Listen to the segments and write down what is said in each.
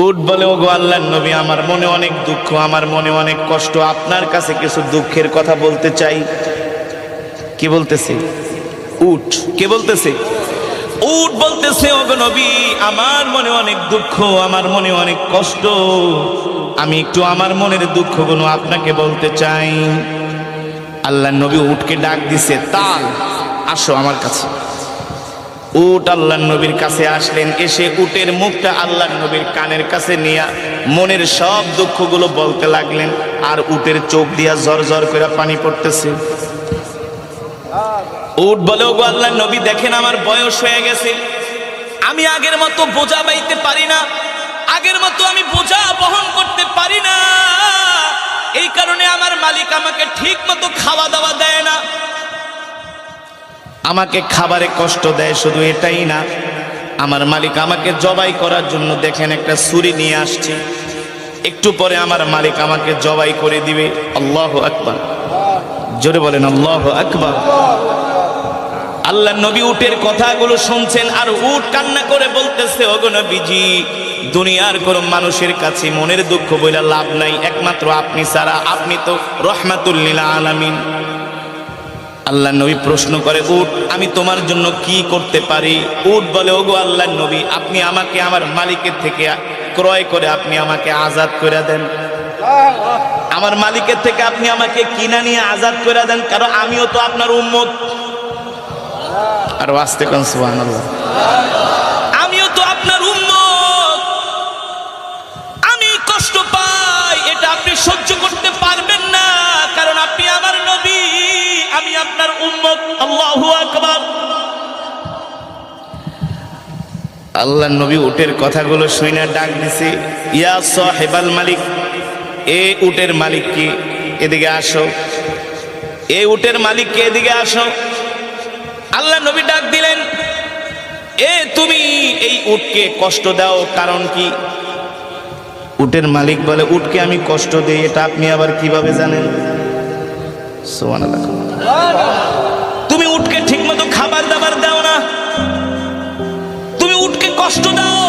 উট বলে, ওগো আল্লাহর নবী, আমার মনে অনেক দুঃখ, আমার মনে অনেক কষ্ট, আপনার কাছে কিছু দুঃখের কথা বলতে চাই। কি বলতেছে উট? কে বলতেছে? উট বলতেছে, ওগো নবী, আমার মনে অনেক দুঃখ, আমার মনে অনেক কষ্ট, আমি একটু আমার মনের দুঃখগুলো আপনাকে বলতে চাই। আল্লাহর নবী উটকে ডাক দিছে, তাল, আসো আমার কাছে। উট আল্লাহর নবীর কাছে আসলেন, এসে উটের মুখটা আল্লাহর নবীর কানের কাছে নিয়ে মনের সব দুঃখগুলো বলতে লাগলেন। আর উটের চোখ দিয়া ঝরঝর করে পানি পড়তেছে। উট বলে, ওগো আল্লাহর নবী, দেখেন আমার বয়স হয়ে গেছে, আমি আগের মতো বোঝা বাইতে পারি না, আগের মতো আমি বোঝা বহন করতে পারি না, এই কারণে আমার মালিক আমাকে ঠিক মতো খাওয়া দাওয়া দেয় না, আমাকে খাবারে কষ্ট দেয়। শুধু এটাই না, আমার মালিক আমাকে জবাই করার জন্য দেখেন একটা ছুরি নিয়ে আসছে, একটু পরে আমার মালিক আমাকে জবাই করে দিবে। আল্লাহু আকবার, জোরে বলেন আল্লাহু আকবার। আল্লাহর নবী উটের কথাগুলো শুনছেন, আর উট কান্না করে বলতেছে, ওগো নবীজি, দুনিয়ার কোন মানুষের কাছে মনের দুঃখ বইলা লাভ নাই, একমাত্র আপনি ছাড়া, আপনি তো রহমাতুল লিল আলামিন। আল্লাহর নবী প্রশ্ন করে, উট, আমি তোমার জন্য কি করতে পারি? উট বলে, ওগো আল্লাহর নবী, আপনি আমাকে আমার মালিকের থেকে ক্রয় করে আপনি আমাকে আজাদ করে দেন, আমার মালিকের থেকে আপনি আমাকে কিনা নিয়ে আজাদ করে দেন, কারণ আমিও তো আপনার উম্মত। আর আস্তে কোন সুবহানাল্লাহ, আমিও তো আপনার উম্মত, আমি কষ্ট পাই, এটা আপনি সহ্য করতে পারবেন না, কারণ আপনি আমার নবী, আমি আপনার উম্মত। আল্লাহু আকবার। আল্লাহর নবী উটের কথাগুলো শুনে ডাক দিছে, ইয়া সাহিবাল মালিক, এ উটের মালিক কি, এদিকে আসো, এ উটের মালিক কে, এদিকে আসো। আল্লাহ নবী ডাক দিলেন, এ তুমি এই উটকে কষ্ট দাও, কারণ কি? উটের মালিক বলে, উটকে আমি কষ্ট দেই, এটা আপনি আবার কিভাবে জানেন? সুবহানাল্লাহ। তুমি উটকে ঠিকমতো খাবার দাবার দাও না, তুমি উটকে কষ্ট দাও,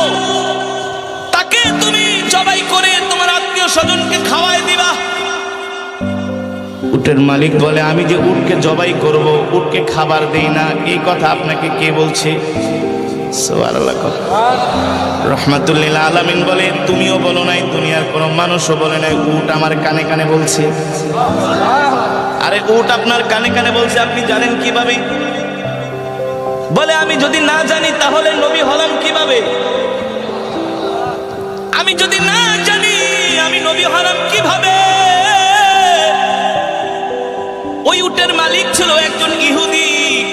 তাকে তুমি জবাই করে তোমার আত্মীয় স্বজনকে খাওয়াই দিবা। উটের মালিক বলে, আমি যে উটকে জবাই করব, উটকে খাবার দেই না, এই কথা আপনাকে কে বলছে? সুবহানাল্লাহ। রহমাতুল লিল আলামিন বলে, তুমিও বলো নাই, দুনিয়ার কোনো মানুষও বলে নাই, উট আমার কানে কানে বলছে। আরে উট আপনার কানে কানে বলছে, আপনি জানেন কিভাবে? বলে, আমি যদি না জানি তাহলে নবী হলাম কিভাবে? আমি যদি না জানি আমি নবী হলাম কিভাবে? ওই উটের মালিক ছিল একজন ইহুদি,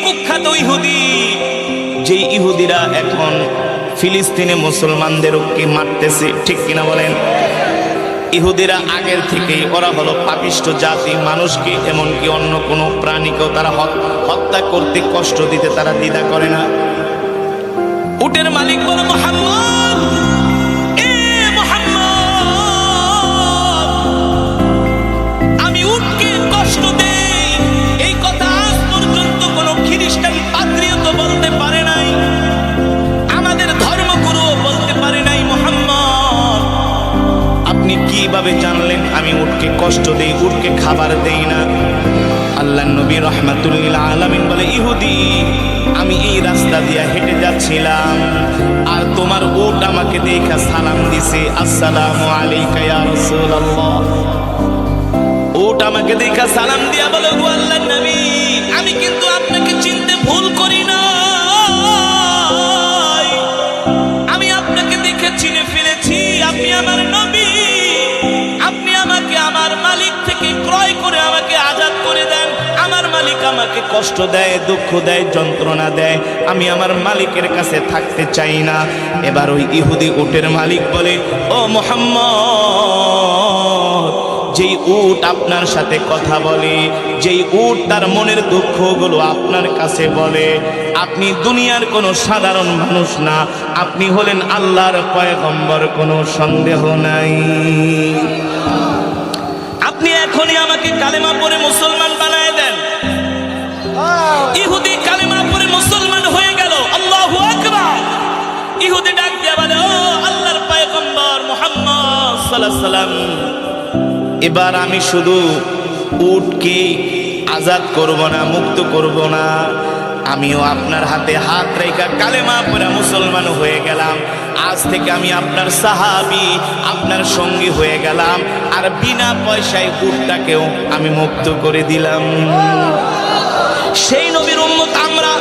কুখ্যাত ইহুদি, যে ইহুদিরা এখন ফিলিস্তিনে মুসলমানদেরকে মারতেছে, ঠিক কিনা বলেন? ইহুদিরা আগের থেকেই, ওরা হলো পাপিষ্ঠ জাতি, মানুষকে এমনকি অন্য কোনো প্রাণীকেও তারা হত্যা করতে, কষ্ট দিতে তারা দ্বিধা করে না। উটের মালিক বলে, মুহাম্মদ, এ মুহাম্মদ, আমি উটকে কষ্ট দেই, এই কথা আজ পর্যন্ত কোনো খ্রিস্টান পাদ্রীও তো বলতে পারে নাই, আমাদের ধর্মগুরুও বলতে পারে নাই। মুহাম্মদ, আপনি কিভাবে জানলেন আমি উটকে কষ্ট দেই, উটকে খাবার দেই না? আল্লাহর নবী রহমাতুল লিল আলামিন বলে, ইহুদি, আমি এই রাস্তা দিয়ে হেঁটে যাচ্ছিলাম, আর তোমার উট আমাকে দেখা সালাম দিছে, আসসালামু আলাইকা ইয়া রাসূলুল্লাহ। উট আমাকে দেখা সালাম দিয়া বলে, ও আল্লাহর নবী, আমি কিন্তু আপনাকে চিনতে ভুল করি না, আমি আপনাকে দেখে চিনে ফেলেছি, আপনি আমার নবী, আপনি আমাকে আমার মালিক থেকে ক্রয় করে আমাকে আজাদ করে দেন, আমার মালিক আমাকে কষ্ট দেয়, দুঃখ দেয়, যন্ত্রণা দেয়, আমি আমার মালিকের কাছে থাকতে চাই না। এবার ওই ইহুদি উটের মালিক বলে, ও মুহাম্মদ, যেই উট আপনার সাথে কথা বলে, যেই উট তার মনের দুঃখগুলো আপনার কাছে বলে, আপনি দুনিয়ার কোনো সাধারণ মানুষ না, আপনি হলেন আল্লাহর পয়গম্বর, কোনো সন্দেহ নাই। আপনি এখনই আমাকে কালেমা পড়ে মুসলমান বানায় দেন। ইহুদি কালেমা পড়ে মুসলমান হয়ে গেল। আল্লাহু আকবার। ইহুদি ডাক দিয়া বলে, ও আল্লাহর পয়গম্বর সাল্লাল্লাহু আলাইহি সাল্লাম, এবার আমি শুধু উটকে আজাদ করব না, মুক্ত করব না, আমিও আপনার হাতে হাত রেখে কালেমা পড়ে মুসলমান হয়ে গেলাম। আজ থেকে আমি আপনার সাহাবী, আপনার সঙ্গী হয়ে গেলাম, আর বিনা পয়সায় উটটাকেও আমি মুক্ত করে দিলাম। সেই নবীর উম্মত আমরা,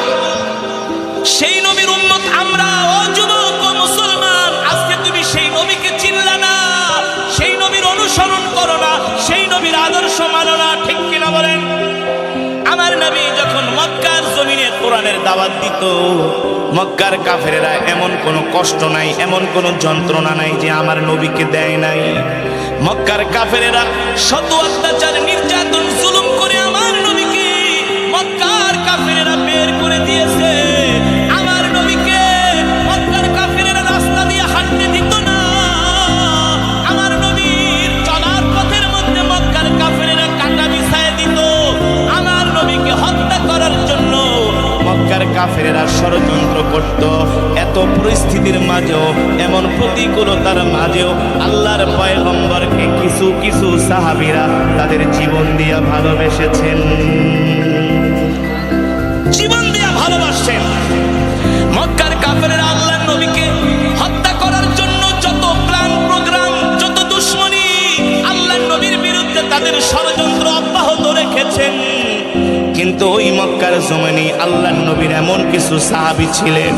সেই নবীর উম্মত আমরা। ও যুবক, ও মুসলমান, আজকে তুমি সেই নবীকে চিনলা না, সেই নবীর অনুসরণ করো না, সেই নবীর আদর্শ মানো না, ঠিক কিনা বলেন? আমার নবী যখন মক্কার জমিনে কোরআনের দাওয়াত দিত, মক্কার কাফেরেরা এমন কোনো কষ্ট নাই, এমন কোনো যন্ত্রণা নাই যে আমার নবীকে দেয় নাই। মক্কার কাফেরেরা শত অত্যাচার, নির্যাতন, জুলুম করে আমার নবীকে মক্কার কাফেরেরা বের করে দিয়েছে। আমার নবীকে মক্কার কাফেরেরা রাস্তা দিয়ে হাঁটতে দিত না। আমার নবীর চলার পথের মধ্যে মক্কার কাফেরেরা কাঁটা বিছায় দিত। আমার নবীকে হত্যা করার জন্য মক্কার কাফেরেরা ষড়যন্ত্র করত। এত পরিস্থিতির মাঝেও, এমন প্রতিকূলতার মাঝেও আল্লাহর পয়গম্বরকে কিছু কিছু সাহাবীরা তাদের জীবন দিয়ে ভালোবেসেছেন, জীবন দিয়ে ভালোবাসেন। মক্কার কাফেরেরা আল্লাহর নবীকে হত্যা করার জন্য যত প্ল্যান প্রোগ্রাম, যত দুশমনী আল্লাহর নবীর বিরুদ্ধে তাদের ষড়যন্ত্র অব্যাহত রেখেছেন, কিন্তু ওই মক্কার জমিনে আল্লাহর নবীর এমন কিছু সাহাবী ছিলেন,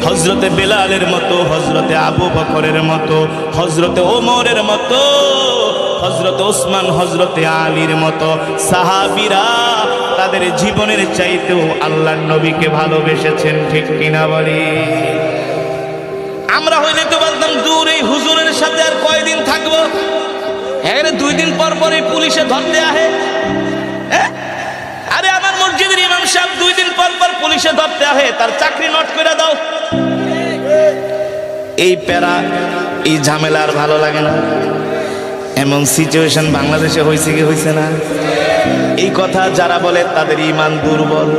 হযরতে বেলালের মতো, হযরতে আবু বকরের মতো, হযরতে ওমরের মতো, হযরতে ওসমান, হযরতে আলীর মতো সাহাবীরা তাদের জীবনের চাইতেও আল্লাহর নবীকে ভালোবেসেছেন, ঠিক কিনা বলি? আমরা হইলে তো বলতাম, দূর এই হুজুরের সাথে আর কয়দিন থাকবো? হ্যাঁ, 2 দিন পর পরই পুলিশে ধরতে আহে। আরে আমার মসজিদের ইমাম সাহেব 2 দিন পর পর পুলিশে ধরতে আহে, তার চাকরি নট করে দাও। এই প্যারা, এই ঝামেলা আর ভালো লাগে না। এমন সিচুয়েশন বাংলাদেশে হয়েছে কি হয়েছে না? এই কথা যারা বলে তাদের ঈমান দুর্বল,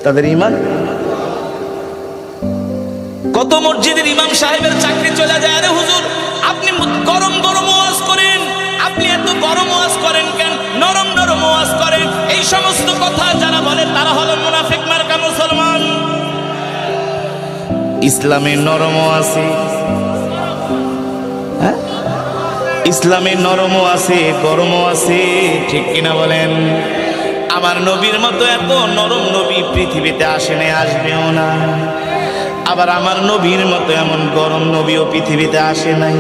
তাদের ঈমান। কত মসজিদের ইমাম সাহেবের চাকরি চলে যায়। আরে হুজুর, আপনি গরম গরম ওয়াজ করেন, আপনি এত গরম ওয়াজ করেন কেন? নরম নরম ওয়াজ করেন। এই সমস্ত কথা যারা বলে তারা হলো মুনাফিক মার্কা মুসলমান। ইসলামে নরমও আছে, হ্যাঁ, ইসলামে নরমও আছে, গরমও আছে, ঠিক কিনা বলেন? আমার নবীর মতো এত নরম নবী পৃথিবীতে আসেনি, আসবেও না। আবার আমার নবীর মতো এমন গরম নবীও পৃথিবীতে আসে নাই।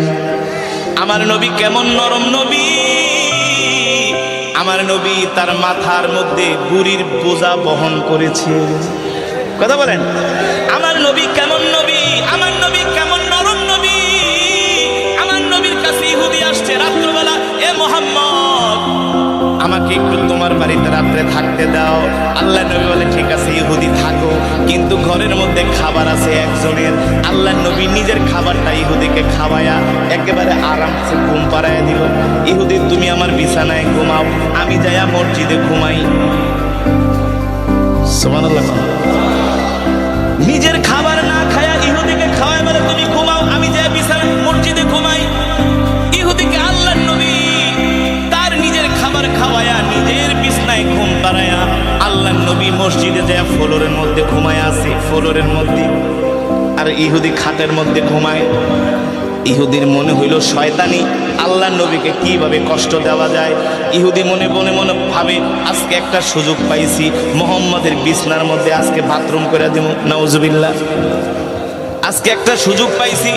আমার নবী কেমন নরম নবী! আমার নবী তার মাথার মধ্যে গুরির বোঝা বহন করেছে। কথা বলেন, আমার নবী কেমন নবী! আমার নবী কেমন নরম নবী! আমার নবীর কাছে ইহুদি আসছে রাত্রবেলা, এ মুহাম্মদ, আমাকে একটু তোমার বাড়িতে রাত্রে থাকতে দাও। আল্লাহ নবী বলে, ঠিক আছে ইহুদি থাকো, কিন্তু ঘরের মধ্যে খাবার আছে একজনের। আল্লাহ নবী নিজের খাবারটা ইহুদিকে খাওয়ায়া একেবারে আরামসে ঘুম পাড়ায় দিল। ইহুদি, তুমি আমার বিছানায় ঘুমাও, আমি যাইয়া মসজিদে ঘুমাই। সুবহানাল্লাহ। নিজের খাবার না খায়া ইহুদিকে খাওয়ায় বলে, তুমি ঘুমাও, আমি যাইয়া বিছানায় মসজিদে ঘুমাই। ইহুদিকে আল্লাহ নবী তার নিজের খাবার খাওয়ায়া নিজের বিছানায় ঘুম পাড়ায়া আল্লাহ নবী মসজিদে যায় ফ্লোরের মধ্যে ঘুমায় আছে, ফ্লোরের মধ্যে। আর ইহুদি খাটের মধ্যে ঘুমায়। ইহুদির মনে হইল শয়তানি, আল্লাহ নবীকে কিভাবে কষ্ট দেওয়া যায়। ইহুদি মনে মনে মনে ভাবে, আজকে একটা সুযোগ পাইছি, মুহাম্মাদের বিছনার মধ্যে আজকে বাথরুম করে দিব। নাউজুবিল্লাহ, আজকে একটা সুযোগ পাইছি।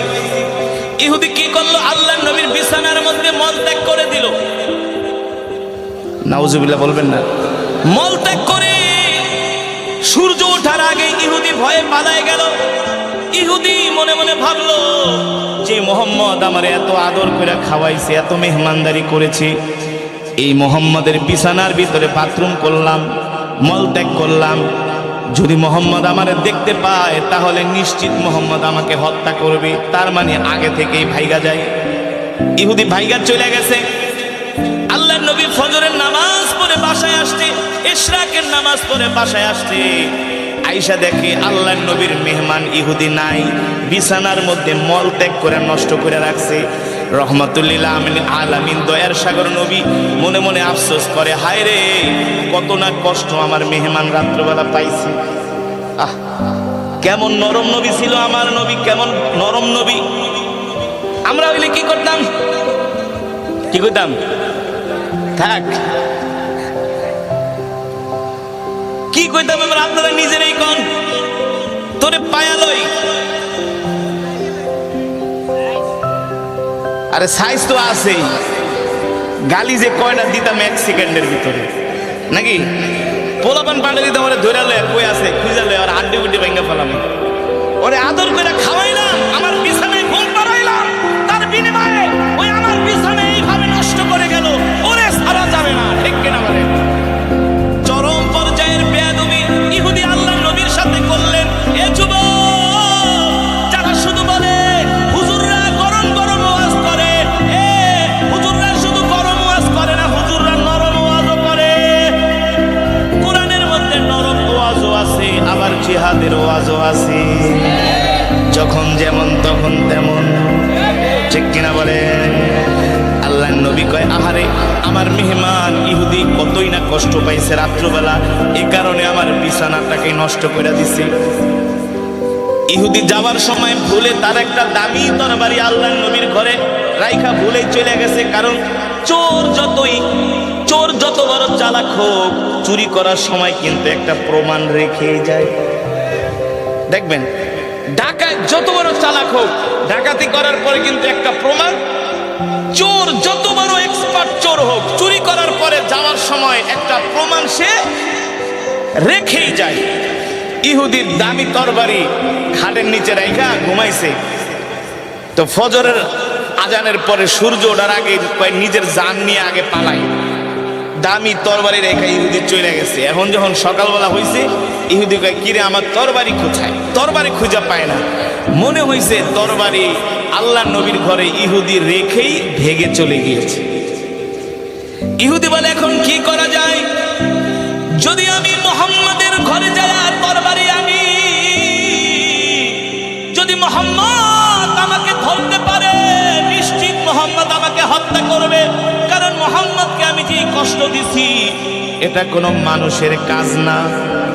ইহুদি কি করলো? আল্লাহ নবীর বিছানার মধ্যে মল ত্যাগ করে দিল। নাউজুবিল্লাহ বলবেন না। মল ত্যাগ করে সূর্য ওঠার আগে ইহুদি ভয়ে পালায় গেল। ইহুদি মনে মনে ভাবলো যে মুহাম্মদ আমার এত আদর করে খাওয়াইছে, এত মেহমানদারি করেছে, এই মুহাম্মাদের বিছানার ভিতরে বাথরুম করলাম, মল ত্যাগ করলাম, যদি মুহাম্মদ আমার দেখতে পায় তাহলে নিশ্চিত মুহাম্মদ আমাকে হত্যা করবে। তার মানে আগে থেকেই ভাইগা যায়। ইহুদি ভাইগা চলে গেছে। আল্লাহ নবী ফজরের নামাজ পড়ে বাসায় আসছে, ইশরাকের নামাজ পড়ে বাসায় আসছে। আয়েশা দেখে আল্লাহ নবীর মেহমান ইহুদি নাই, বিছানার মধ্যে মল ত্যাগ করে নষ্ট করে রাখছে। রহমাতুল্লিল আলামিন দয়ার সাগর নবী মনে মনে আফসোস করে, হায় রে কত না কষ্ট আমার মেহমান রাত্রবেলা পাইছি। আহ, কেমন নরম নবী ছিল আমার নবী, কেমন নরম নবী। আমরা হইলে কি করতাম? কি করতাম? থাক, কি কইতাম আমরা? আপনারা নিজেরাই কোন, তোরে পায়ালই। আরে সাইজ তো আছেই, গালি যে কয়টা দিতাম 1 সেকেন্ডের ভিতরে, নাকি? পোলাপান পান্ডা দিতাম, ওরে ধরে লয় কই আছে খুঁজা লয়, আর আড্ডি গুড্ডি ভেঙে ফেলাম, ওরে আদর করে খাওয়াইলাম, আমার বিছানায় ঘুম পাড়াইলাম, তার বিনিময়ে ওই আমার বিছানায় এইভাবে নষ্ট করে গেল, ওরে সারা যাবে না, ঠিক কিনা বলেন? চরম পর্যায়ের বেয়াদবি ইহুদি আল্লাহর নবীর সাথে করলেন। এ যুবক যারা শুধু বলে হুজুররা গরম গরম ওয়াজ করে, এ হুজুররা শুধু গরম ওয়াজ করে না, হুজুররা নরম ওয়াজও করে। কোরআনের মধ্যে নরম ওয়াজও আছে, আবার জিহাদের ওয়াজও আছে, যখন যেমন তখন তেমন, ঠিক কিনা বলেন? আল্লাহর নবী কয়, আহারে আমার মেহমান ইহুদি কতই না কষ্ট পাইছে রাত্রবেলা, এই কারণে আমার বিছানাটাকে নষ্ট করে দিছে। ইহুদি যাওয়ার সময় ভুলে তার একটা দামি তরবারি আল্লাহর নবীর ঘরে রাইখা ভুলেই চলে গেছে। কারণ চোর যত বড় চালাক হোক, চুরি করার সময় কিন্তু একটা প্রমাণ রেখে যায়। দেখবেন, ডাকাত যত বড় চালাক হোক, ডাকাতি করার পরে কিন্তু একটা প্রমাণ, চোর যত বড় এক্সপার্ট চোর হোক, চুরি করার পরে যাওয়ার সময় একটা প্রমাণ সে রেখেই যায়। ইহুদির দামি তরবারি খাটের নিচে রাইখা ঘুমাইছে, তো ফজরের আজানের পরে সূর্য ওঠার আগে নিজের জান নিয়ে আগে পালাই, দামি তরবারি রেখা ইহুদি চলে গেছে। এখন যখন সকালবেলা হয়েছে, ইহুদি কয়, কিরে আমার তরবারি কোথায়? তরবারি খুঁজে পায় না, মনে হয়েছে তরবারি আল্লাহ নবীর ঘরে ইহুদি রেখেই ভেগে চলে গিয়েছে। ইহুদি বলে, এখন কি করা যায়? যদি আমি মুহাম্মাদের ঘরে যাই তরবারি আনি, যদি মুহাম্মদ আমাকে ধরতে পারে, নিশ্চিত মুহাম্মদ আমাকে হত্যা করবে, কারণ মুহাম্মদকে আমি যে কষ্ট দিছি এটা কোনো মানুষের কাজ না,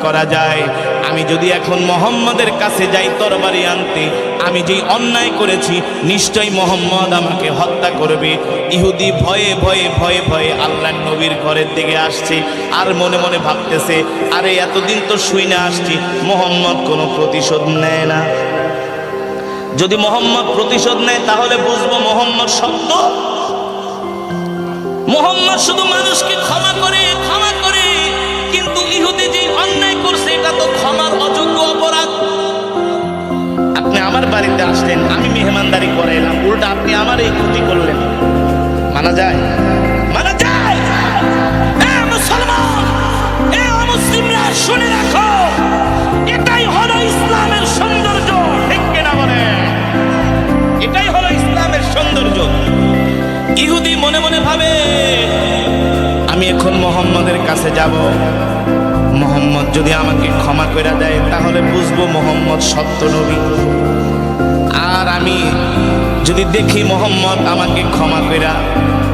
করা যায়। আমি যদি এখন মুহাম্মদের কাছে যাই তরবারি আনতে, আমি যেই অন্যায় করেছি নিশ্চয়ই মুহাম্মদ আমাকে হত্যা করবে। ইহুদি ভয়ে ভয়ে ভয়ে ভয়ে আল্লাহর নবীর ঘরের দিকে আসছে, আর মনে মনে ভাবতেছে, আরে এতদিন তো শুই না আসছি, মুহাম্মদ কোনো প্রতিশোধ নেয় না। যদি মুহাম্মদ প্রতিশোধ নেয় তাহলে বুঝবো মুহাম্মদ সত্য। মুহাম্মদ শুধু মানুষকে ক্ষমা করে, কিন্তু ইহুদি যে অন্যায় করছে এটা তো ক্ষমার অযোগ্য অপরাধ। আপনি আমার বাড়িতে আসলেন, আমি মেহমানদারি করে এলাম, উল্টা আপনি আমার এই ক্ষতি করলেন, মানা যায়? মানা যায়? এ মুসলমান, এ অমুসলিমরা শুনে রাখো, এটাই হলো ইসলামের সৌন্দর্য, ঠিক কিনা বলেন? এটাই হলো ইসলামের সৌন্দর্য। ইহুদি মনে মনে ভাবে, আমি এখন মুহাম্মদের কাছে যাব, মুহাম্মদ যদি আমাকে ক্ষমা করে দেয় তাহলে বুঝবো মুহাম্মদ সত্য নবী। আর আমি যদি দেখি মুহাম্মদ আমাকে ক্ষমা করে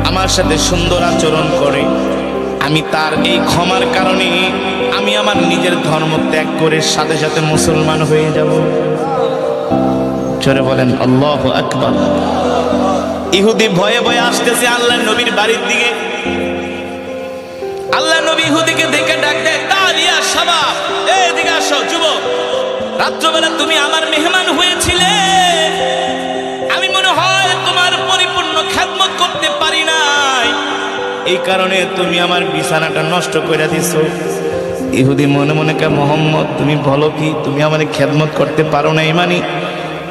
আমার সাথে সুন্দর আচরণ করে, আমি তার এই ক্ষমার কারণে আমি আমার নিজের ধর্ম ত্যাগ করে সাথে সাথে মুসলমান হয়ে যাব। জোরে বলেন আল্লাহু আকবার। ইহুদি ভয়ে ভয়ে আসতেছে আল্লাহর নবীর বাড়ির দিকে। আল্লাহ নবী ইহুদিকে দেখে ডাক দেয়, তালিয়া শাবাব, এদিকে আসো যুবক, রাত্রবেলা তুমি আমার মেহমান হয়েছিলে, আমি মনে হয় তোমার পরিপূর্ণ খেদমত করতে পারি নাই, এই কারণে তুমি আমার বিছানাটা নষ্ট করে দিছো। ইহুদি মনে মনে কে, মুহাম্মদ তুমি বলো কি, তুমি আমার খেদমত করতে পারো নাই? মানে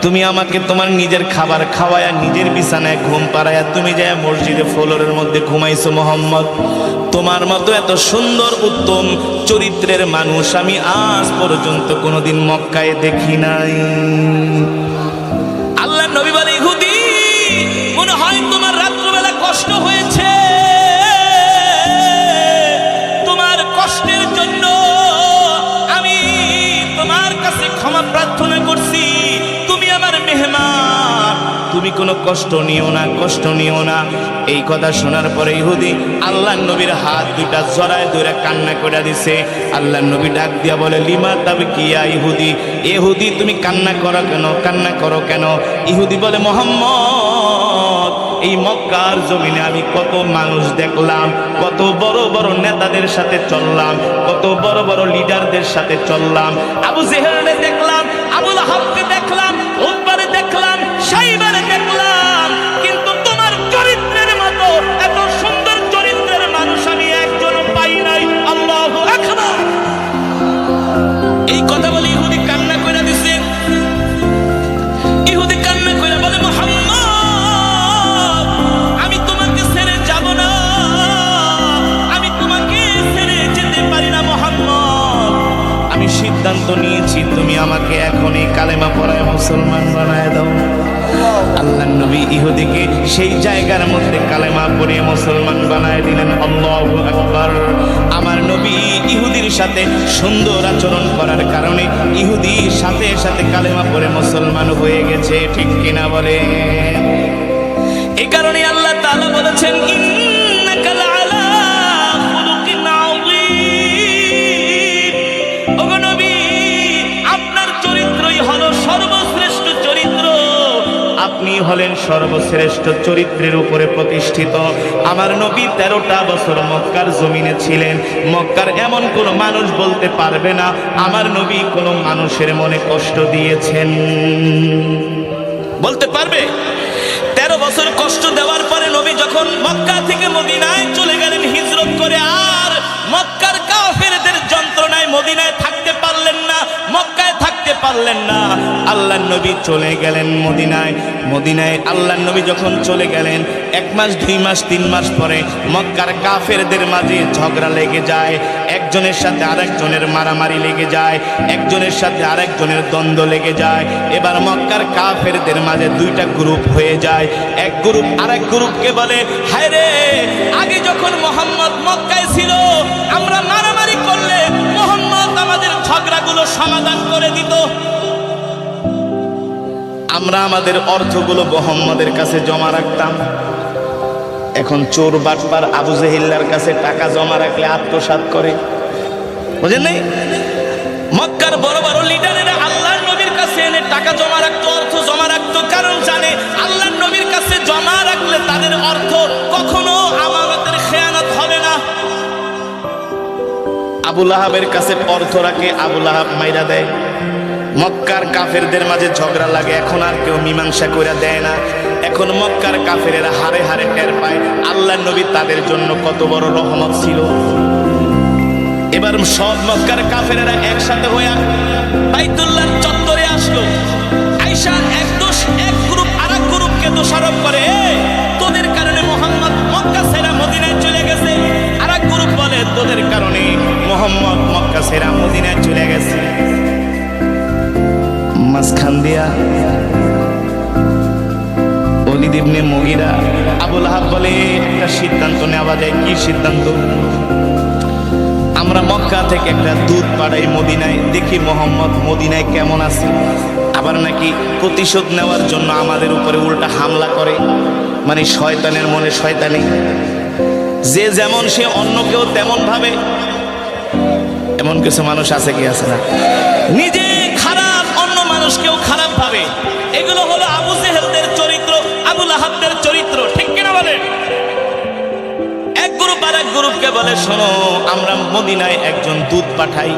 তুমি আমাকে তোমার নিজের খাবার খাওয়ায়া, নিজের বিছানায় ঘুম পাড়ায়া তুমি যায় মসজিদে ফ্লোরের মধ্যে ঘুমাইছো। মুহাম্মদ, তোমার মতো এত সুন্দর উত্তম চরিত্রের মানুষ আমি আজ পর্যন্ত কোনোদিন মক্কায় দেখি নাই। আল্লাহর নবী বলে, ইহুদি মনে হয় তোমার রাত্রবেলা কষ্ট হয়েছে, তোমার কষ্টের জন্য আমি তোমার কাছে ক্ষমা প্রার্থনা করছি। তুমি আমার মেহমান, তুমি কোনো কষ্ট নিও না, কষ্ট নিও না। এই কথা শোনার পরে ইহুদি আল্লাহর নবীর হাত দুইটা জড়ায় ধরে কান্না করে দিছে। আল্লাহর নবী ডাক দিয়া বলে, লিমা তাবকিয়া ইহুদি, ইহুদি তুমি কান্না করো কেন, কান্না করো কেন? ইহুদি বলে, মুহাম্মদ, এই মক্কার জমিনে আমি কত মানুষ দেখলাম, কত বড় বড় নেতাদের সাথে চললাম, কত বড় বড় লিডারদের সাথে চললাম, আবু জেহেলকে দেখলাম, আবু লাহাবকে দেখলাম, উতবারে দেখলাম, শাইবারে দেখলাম, কিন্তু তোমার চরিত্রের মতো এত সুন্দর চরিত্রের মানুষ আমি একজন পাই নাই। আল্লাহু আকবার। এই কথা বলে ইহুদি কান্না করে দিছে। ইহুদি কান্না করে বলে, মুহাম্মদ, আমি তোমাকে ছেড়ে যাব না, আমি তোমাকে ছেড়ে যেতে পারি না মুহাম্মদ। আমি সিদ্ধান্ত নিয়েছি, তুমি আমাকে এখনই কালেমা পড়ায় মুসলমান বানায় দাও। আল্লাহর নবী ইহুদিকে সেই জায়গার মধ্যে কালেমা পড়িয়ে মুসলমান বানায় দিলেন। আল্লাহু আকবার। আমার নবী ইহুদির সাথে সুন্দর আচরণ করার কারণে ইহুদি সাথে সাথে কালেমা পড়ে মুসলমান হয়ে গেছে, ঠিক কিনা বলে? এই কারণে আল্লাহ তাআলা বলেছেন, ইন্নাকা লাআলা খুলুকিন আযীম। ওগো নবী, আপনার চরিত্রই হলো সর্বশ্রেষ্ঠ চরিত্র, আপনি হলেন সর্বশ্রেষ্ঠ চরিত্রের উপরে প্রতিষ্ঠিত। আমার নবী 13টা বছর মক্কার জমিনে ছিলেন। মক্কার এমন কোন মানুষ বলতে পারবে না আমার নবী কোন মানুষের মনে কষ্ট দিয়েছেন। বলতে পারবে? 13 বছর কষ্ট দেওয়ার পরে নবী যখন মক্কা থেকে মদিনায় চলে গেলেন হিজরত করে, আর মক্কার কাফেরদের যন্ত্রণায় মদিনায় থাকতে পারলেন না, মক্কায় থাকতে পারলেন না। আল্লাহর নবী চলে গেলেন মদিনায়। মদিনায় আল্লাহর নবী যখন চলে গেলেন 1 মাস 2 মাস 3 মাস পরে মক্কার কাফেরদের মাঝে ঝগড়া লেগে যায়, একজনের সাথে আরেকজনের মারামারি লেগে যায়, একজনের সাথে আরেকজনের দ্বন্দ্ব লেগে যায়। এবার মক্কার কাফেরদের মাঝে 2টা গ্রুপ হয়ে যায়। এক গ্রুপ আরেক গ্রুপকে বলে, হায় রে, আগে যখন মুহাম্মদ মক্কায় ছিল আমরা মারামারি করলে মুহাম্মদ আমাদের ঝগড়াগুলো সমাধান করে দিত, আমরা আমাদের অর্থগুলো মুহাম্মদের কাছে জমা রাখতাম। এখন চোর বাটপার আবু জেহেলের কাছে টাকা জমা রাখলে আত্মসাৎ করে, বুঝেন নাই? মক্কার বড় বড় লিডারেরা আল্লাহর নবীর কাছে এনে টাকা জমা রাখতো, অর্থ জমা রাখতো, কারণ জানে আল্লাহর নবীর কাছে জমা রাখলে তাদের অর্থ কখনো আমাদের খেয়ানত হবে না। আবু লাহাবের কাছে অর্থ রাখে, আবু লাহাব মাইরা দেয়। মক্কার কাফেরদের মাঝে ঝগড়া লাগে, এখন আর কেউ মীমাংসা করে দেয় না। এখন মক্কার কাফেরেরা হারে হারে টের পায় আল্লাহর নবী তাদের জন্য কত বড় রহমত ছিল। এবার সব মক্কার কাফেরেরা একসাথে হয়ে বাইতুল্লাহর চত্বরে আসলো। আয়েশা এক গ্রুপ আরেক গ্রুপকে দোষারোপ করে, তোদের কারণে মুহাম্মদ মক্কা ছেড়ে মদিনায় চলে গেছে। আরেক গ্রুপ বলে, তোদের কারণে মুহাম্মদ মক্কা ছেড়ে মদিনায় চলে গেছে। মাঝখান দিয়া ওলীদ ইবনে মুগীরা, আবু লাহাব বলে, একটা সিদ্ধান্ত নেওয়া যায়। কি সিদ্ধান্ত? আমরা মক্কা থেকে একটা দূত পাঠাই মদিনায়, দেখি মুহাম্মদ মদিনায় কেমন আছে। আবার নাকি প্রতিশোধ নেওয়ার জন্য আমাদের উপরে উল্টা হামলা করে, মানে শয়তানের মনে শয়তানি, যে যেমন সে অন্য কেউ তেমন ভাবে। এমন কিছু মানুষ আছে কি আছে না? নিজে খারাপ, অন্য মানুষকেও খারাপ ভাবে। এগুলো হলো আবু জেহেলদের চরিত্র, আবু লাহাবদের চরিত্র, ঠিক কিনা বলে? এক গ্রুপ আর এক গ্রুপকে বলে, শোনো, আমরা মদিনায় একজন দূত পাঠাই,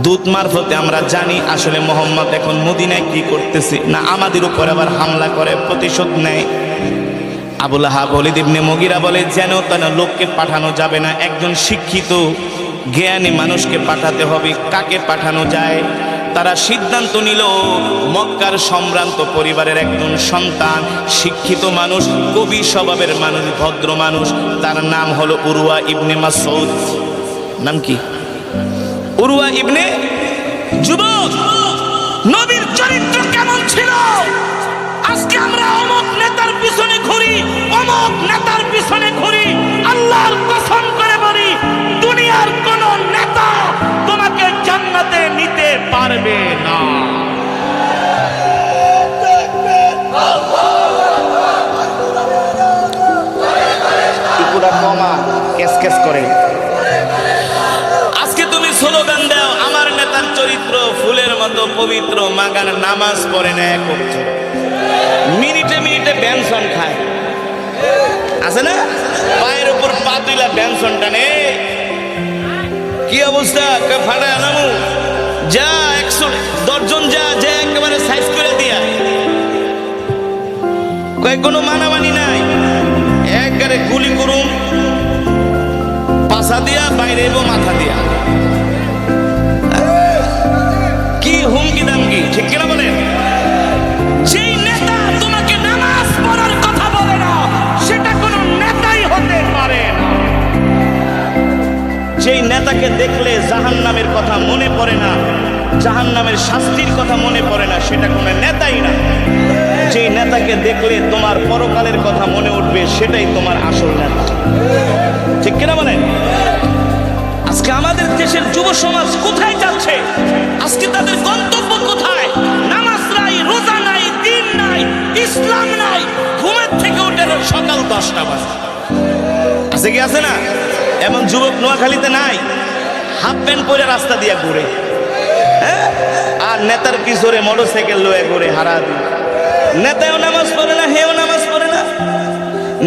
দূত মারফতে আমরা জানি আসলে মুহাম্মদ এখন মদিনায় কি করতেছে, না আমাদের উপর আবার হামলা করে প্রতিশোধ নেয়। আবু লাহাব ওলীদ ইবনে মুগীরা বলে, যেন তেন লোককে পাঠানো যাবে না, একজন শিক্ষিত জ্ঞানী মানুষকে পাঠাতে হবে। কাকে পাঠানো যায়? তারা সিদ্ধান্ত নিল, মক্কার সম্ভ্রান্ত পরিবারের একজন সন্তান, শিক্ষিত মানুষ, কবি স্বভাবের মানুষ, ভদ্র মানুষ, তার নাম হলো উরওয়া ইবনে মাসউদ। নাম কি? উরওয়া ইবনে। যুবক, নবীর চরিত্র কেমন ছিল? আজকে আমরা অমুক নেতার পিছনে ঘুরি, অমুক নেতার পিছনে ঘুরি। আল্লাহর কসম করে বলি, দুনিয়ার কোন নেতা তোমাকে জান্নাতে নিতে পারবে না। মতো পবিত্র মাগার নামাজ পড়ে না এক ওয়াক্ত, মিনিটে মিনিটে বেনসন খায়, আছে না? পায়ের উপর পা তুইলা বেনসন টানে, কি অবস্থা? ফাটায় নামু যা 110 জন যা যে একেবারে সাইজ করে দিয়া, কোনো মানামানি নাই, একবারে গুলি করুম, পাশা দিয়া বাইরে এবং মাথা দিয়া, কি হুমকি দামকি, ঠিক কিনা বলেন? যেই নেতা তোমাকে নামাজ পড়ার কথা বলে না, সেটা কোনো নেতাই হতে পারে না। যেই নেতাকে দেখলে জাহান্নামের কথা মনে পড়ে না, জাহান্নামের শাস্তির কথা মনে পড়ে না, সেটা কোনো নেতাই না। যেই নেতাকে দেখলে তোমার পরকালের কথা মনে উঠবে, সেটাই তোমার আসল নেতা, ঠিক কিনা বলেন? আজকে আমাদের দেশের যুব সমাজ কোথায় যাচ্ছে? আজকে তাদের গন্তব্য কোথায়? নামাজ নাই, রোজা নাই, দিন নাই, ইসলাম নাই, ঘুমের থেকে উঠে সকাল 10টা বাজে। আছে কি আছে না? এমন যুবক নোয়াখালীতে নাই? হাফ প্যান্ট পরে রাস্তা দিয়ে ঘুরে, হ্যাঁ, আর নেতার পিছনে মোটরসাইকেল লয়ে ঘুরে হারা দিন। নেতাও নামাজ পড়ে না, হেও নামাজ পড়ে না।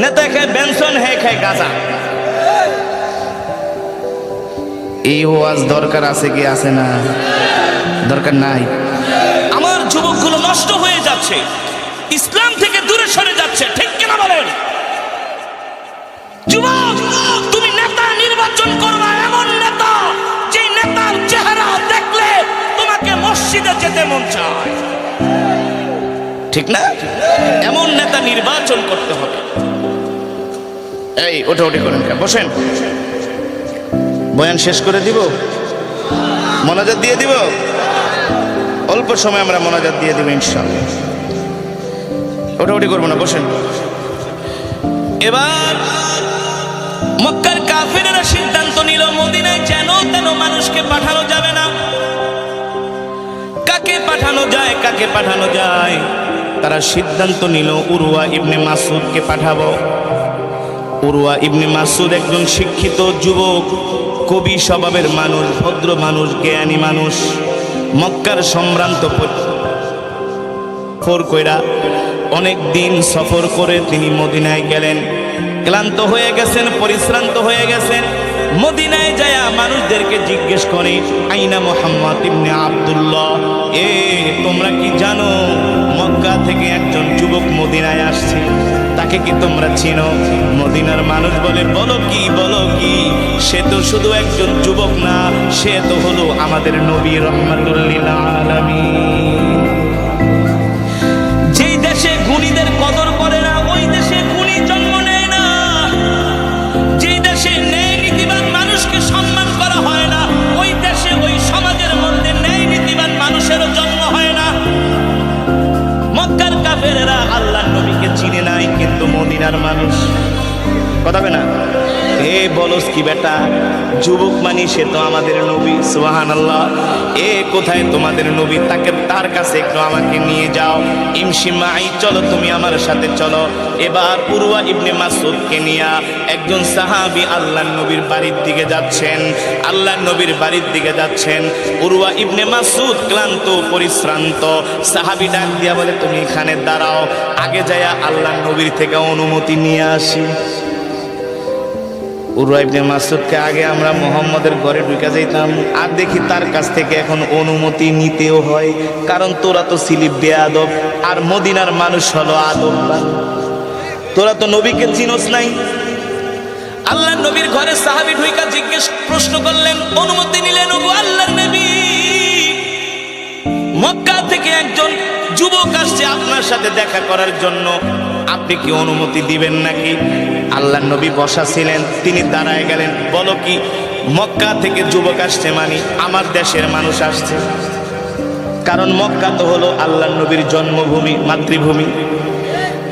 নেতা খায় বেনসন, হে খায় গাঁজা। এই ওয়াজ দরকার আছে কি আছে না? দরকার নাই। আমার যুবকগুলো নষ্ট হয়ে যাচ্ছে, ইসলাম থেকে দূরে সরে যাচ্ছে, ঠিক কিনা বলেন? যুবক, তুমি নেতা নির্বাচন করবা, এমন নেতা যে নেতার চেহারা দেখলে তোমাকে মসজিদে যেতে মন চায়, ঠিক না? এমন নেতা নির্বাচন করতে হবে। এই ওঠা উঠে করেন, বসেন। বয়ান শেষ করে দিব, মোনাজাত দিয়ে দিব, অল্প সময় আমরা মোনাজাত দিয়ে দিব ইনশাআল্লাহ। ওঠাউঠি করবো না, বসেন। এবার মক্কার কাফেরেরা সিদ্ধান্ত নিল, মদিনায় যেন তেন মানুষকে পাঠানো যাবে না। কাকে পাঠানো যায়, কাকে পাঠানো যায়? তারা সিদ্ধান্ত নিল উরওয়া ইবনে মাসউদকে পাঠাবো। উরওয়া ইবনে মাসউদ একজন শিক্ষিত যুবক, কবি স্বভাবের মানুষ, ভদ্র মানুষ, জ্ঞানী মানুষ। মক্কার সম্ভ্রান্ত অনেক দিন সফর করে তিনি মদিনায় গেলেন। ক্লান্ত হয়ে গেছেন, পরিশ্রান্ত হয়ে গেছেন। মদিনায় যায় মানুষদেরকে জিজ্ঞেস করে, আইনা মুহাম্মদ ইবনে আব্দুল্লাহ, তোমরা কি জানো মক্কা থেকে একজন যুবক মদিনায় আসছে, তাকে কি তোমরা চিনো? মদিনার মানুষ বলে, বলো কি, বলো কি? সে তো শুধু একজন যুবক না, সে তো হলো আমাদের নবী রাহমাতুল লিল আলামিন। যেই দেশে গুণীদের কদর করে না, ওই দেশে গুণী জন্ম নেয় না। যেই দেশে ন্যায় নীতিবান মানুষকে সম্মান করা হয় না, ওই দেশে, ওই সমাজের মধ্যে ন্যায় নীতিবান মানুষেরও জন্ম হয় না। মক্কার কাফেরেরা আল্লাহর নবীকে চিনে নাই, কিন্তু মদিনার মানুষ কথা হবে না। এ বলস কি বেটা, যুবক মানি সে তো আমাদের নবী, সুবহানাল্লাহ। কোথায় তোমাদের নবী? তার কাছে একটু আমাকে নিয়ে যাও। ইমশি মাই, চলো তুমি আমার সাথে চলো। এবার উরওয়া ইবনে মাসউদকে নিয়ে একজন সাহাবী আল্লাহর নবীর বাড়ির দিকে যাচ্ছেন, আল্লাহর নবীর বাড়ির দিকে যাচ্ছেন। উরওয়া ইবনে মাসউদ ক্লান্ত, পরিশ্রান্ত। সাহাবী ডাক দিয়া বলে, তুমি এখানে দাঁড়াও, আগে যায়া আল্লাহর নবীর থেকে অনুমতি নিয়ে আসি। উরওয়া ইবনে মাসউদকে আগে আমরা মুহাম্মদের ঘরে ঢুকে যাইতাম, আর দেখি তার কাছ থেকে এখন অনুমতি নিতেও হয়, কারণ তোরা তো ছিলি বেয়াদব, আর মদিনার মানুষ হলো আদববান। তোরা তো নবীকে চিনোস নাই। আল্লাহর নবীর ঘরে সাহাবী ঢুইকা জিজ্ঞেস প্রশ্ন করলেন, অনুমতি নিলেন, ওগো আল্লাহর নবী, মক্কা থেকে একজন যুবক আসছে আপনার সাথে দেখা করার জন্য, আপনি কি অনুমতি দিবেন নাকি? আল্লাহর নবী বসা ছিলেন, তিনি দাঁড়ায় গেলেন। বলো কি? মক্কা থেকে যুবক আসছে মানে আমার দেশের মানুষ আসছে, কারণ মক্কা তো হলো আল্লাহর নবীর জন্মভূমি, মাতৃভূমি।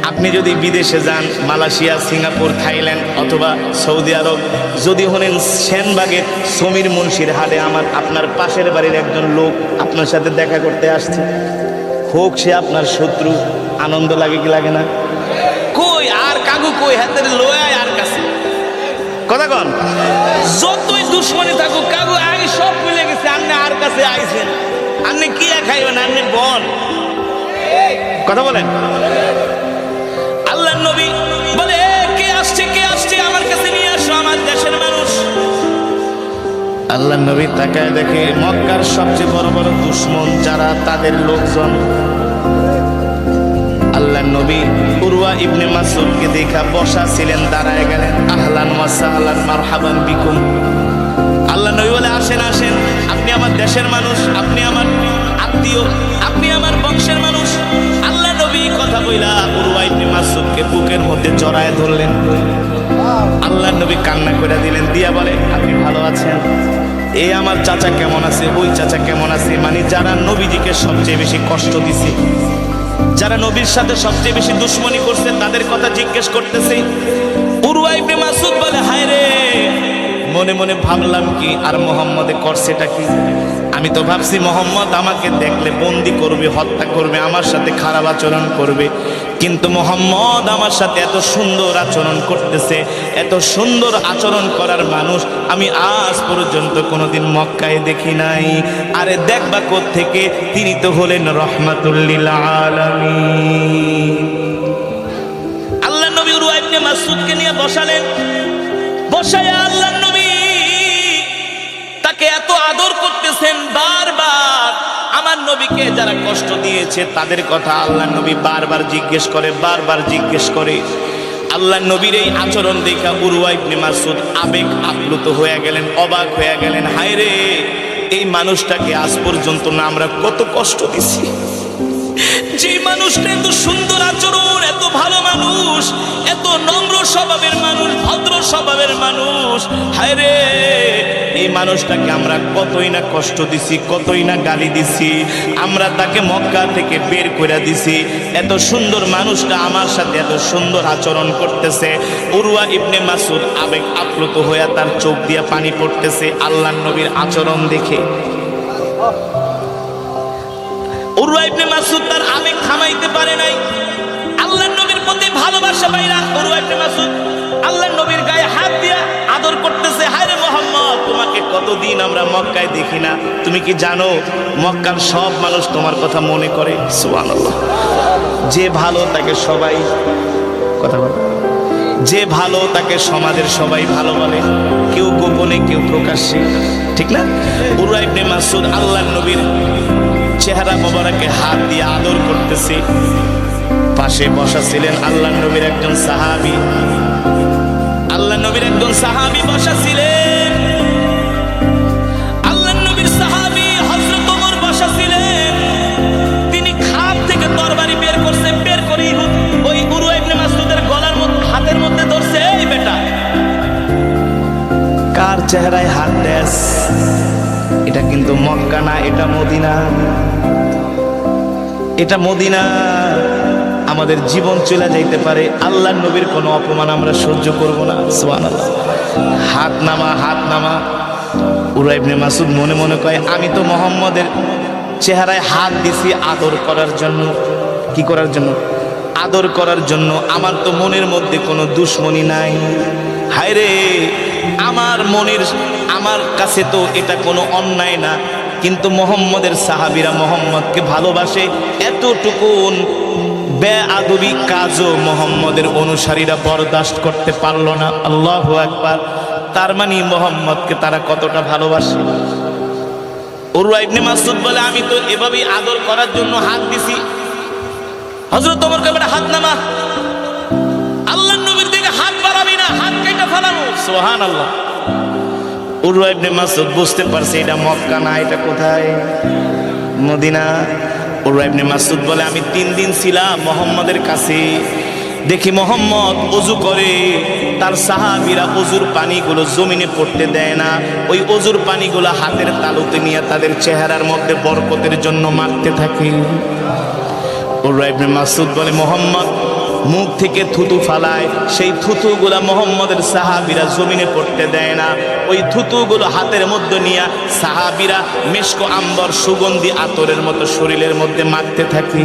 আপনি যদি বিদেশে যান, মালয়েশিয়া, সিঙ্গাপুর, থাইল্যান্ড অথবা সৌদি আরব, যদি হলেন সেনবাগের সমীর মুন্সির হাটে আপনার পাশের বাড়ির একজন লোক আপনার সাথে দেখা করতে আসছে, হোক সে আপনার শত্রু, আনন্দ লাগে কি লাগে না? কই আর কাগু কই হাতের লয় আর কাছে কথা কন, যতই দুশ্মনী থাকুক কাগু আগে সব মিলে গেছে, আপনি আর কাছে আইছেন, আপনি কি খাইবেন? আপনি বল, কথা বলেন। আল্লাহর নবী বলে কে আসছে, কে আসছে, আমার কাছে নিয়ে আসো, আমার দেশের মানুষ। আল্লাহর নবী তাকায় দেখে মক্কার সবচেয়ে বড় বড় দুশমন যারা, তাদের লোকজন। আল্লাহর নবী উরওয়া ইবনে মাসউদকে দেখা বসা ছিলেন, দাঁড়ায় গেলেন। আহলান ওয়া সাহলান মারহাবান বিকুম। আল্লাহর নবী বলে আসেন আসেন, আপনি আমার দেশের মানুষ, আপনি আমার আত্মীয়, আপনি আমার বংশের মানুষ। আল্লাহর নবী কথা বইলা উরওয়া ইবনে মাসউদকে বুকের মধ্যে জড়ায় ধরলেন। আল্লাহর নবী কান্না করে দিলেন, দিয়া বলে আপনি ভালো আছেন? এই আমার চাচা কেমন আছে, ওই চাচা কেমন আছে, মানে যারা নবীজিকে সবচেয়ে বেশি কষ্ট দিছে, যারা নবীর সাথে সবচেয়ে বেশি দুশ্মনী করছে, তাদের কথা জিজ্ঞেস করতেছে। উরওয়া ইবনে মাসউদ বলে হায় রে, মনে মনে ভাবলাম কি আর মোহাম্মদে করছেটা কি? আমি তো ভাবছি মোহাম্মদ আমাকে দেখলে বন্দি করবে, হত্যা করবে, আমার সাথে খারাপ আচরণ করবে, কিন্তু মোহাম্মদ আমার সাথে এত সুন্দর আচরণ করতেছে। এত সুন্দর আচরণ করার মানুষ আমি আজ পর্যন্ত কোনোদিন মক্কায় দেখি নাই। আরে দেখবা কোত্থেকে, তিনি তো হলেন রহমাতুল লিল আলামিন। আল্লাহ নবী উরওয়া ইবনে মাসউদকে নিয়ে বসালেন। বসায়া আল্লাহ নবী তাকে এত আদর করতেছেন। বারবার আমার নবীকে যারা কষ্ট দিয়েছে তাদের কথা আল্লাহ নবী বারবার জিজ্ঞেস করে, বারবার জিজ্ঞেস করে। আল্লাহ নবীর এই আচরণ দেখা উরওয়া ইবনে মাসউদ আবেগ আপ্লুত হয়ে গেলেন, অবাক হয়ে গেলেন। হায় রে, এই মানুষটাকে আজ পর্যন্ত না আমরা কত কষ্ট দিছি। যে মানুষটা এত সুন্দর আচরণ, এত ভালো মানুষ, এত নম্র স্বভাবের মানুষ, ভদ্র স্বভাবের মানুষ, হায় রে, এই মানুষটাকে আমরা কতই না কষ্ট দিছি, কতই না গালি দিছি। আমরা তাকে মক্কা থেকে বের করে দিছি। এত সুন্দর মানুষটা আমার সাথে এত সুন্দর আচরণ করতেছে। উরওয়া ইবনে মাসউদ আবেগ আপ্লুত হয়ে তার চোখ দিয়ে পানি পড়তেছে আল্লাহর নবীর আচরণ দেখে। উরওয়া ইবনে মাসউদ তার আবেগ থামাইতে পারে নাই। আল্লাহর নবীর প্রতি ভালোবাসা পাইরা উরওয়া ইবনে মাসউদ আল্লাহর নবীর গায়ে হাত দিয়া আদর করতেছে। হায় রে মুহাম্মদ, তোমাকে কতদিন আমরা মক্কায় দেখি না, তুমি কি জানো মক্কার সব মানুষ তোমার কথা মনে করে? সুবহানাল্লাহ। যে ভালো তাকে সবাই, কথা বলে, যে ভালো তাকে সমাজের সবাই ভালো বলে, কেউ গোপনে কেউ প্রকাশ্যে, ঠিক না? উরওয়া ইবনে মাসউদ আল্লাহর নবীর চেহারা মোবারকে হাত দিয়ে আদর করতেছে। পাশে বসা ছিলেন আল্লাহর নবীর একজন সাহাবী। আল্লাহর নবীর একজন সাহাবী বসা ছিলেন। আল্লাহর নবীর সাহাবী হযরত ওমর বসা ছিলেন। তিনি খাপ থেকে তরবারি বের করছে, বের করে ওই উরওয়া ইবনে মাসউদের গলার মধ্যে, হাতের মধ্যে ধরছে। এই বেটা, কার চেহারায় হাত দেস? এটা কিন্তু মক্কা না, এটা মদিনা। এটা মদিনা। আমাদের জীবন চলে যাইতে পারে, আল্লাহর নবীর কোনো অপমান আমরা সহ্য করব না। সুবহানাল্লাহ। হাত নামা, হাত নামা। উরওয়া ইবনে মাসউদ মনে মনে কয়, আমি তো মুহাম্মদের চেহারায় হাত দিছি আদর করার জন্য। কি করার জন্য? আদর করার জন্য। আমার তো মনের মধ্যে কোনো দুশ্মনী নাই। হায় রে, আমার কাছে তো এটা কোনো অন্যায় না, কিন্তু মুহাম্মদের সাহাবীরা মুহাম্মদকে ভালোবাসে, এতটুকুন বেআদবি কাজও মুহাম্মদের অনুসারীরা বরদাস্ত করতে পারল না। আল্লাহু আকবার। তার মানে মুহাম্মদকে তারা কতটা ভালোবাসে। উরওয়া ইবনে মাসউদ বলে, আমি তো এভাবেই আদর করার জন্য হাত দিছি। হযরত ওমর কয়, হাত নামা, আল্লাহর নবীর দিকে হাত বাড়াবি না, হাত কেটে ফেলানো। সুবহানাল্লাহ। উরওয়া ইবনে মাসউদ বুঝতে পারছে এটা মক্কা না, এটা কোথায়? মদিনা। উরওয়া ইবনে মাসউদ বলে, আমি 3 দিন ছিলাম মুহাম্মদের কাছে। দেখি মুহাম্মদ ওযু করে, তার সাহাবীরা ওযুর পানিগুলো জমিনে পড়তে দেয় না, ওই ওযুর পানিগুলো হাতের তালুতে নিয়ে তাদের চেহারার মধ্যে বরকতের জন্য মারতে থাকে। উরওয়া ইবনে মাসউদ বলে, মুহাম্মদ মুখ থেকে থুতু ফালায়, সেই থুতুগুলা মুহাম্মদের সাহাবীরা জমিনে পড়তে দেয় না, ওই থুতুগুলো হাতের মধ্যে নিয়ে সাহাবীরা মিশক আম্বর সুগন্ধি আতরের মতো শরীরের মধ্যে মারতে থাকে।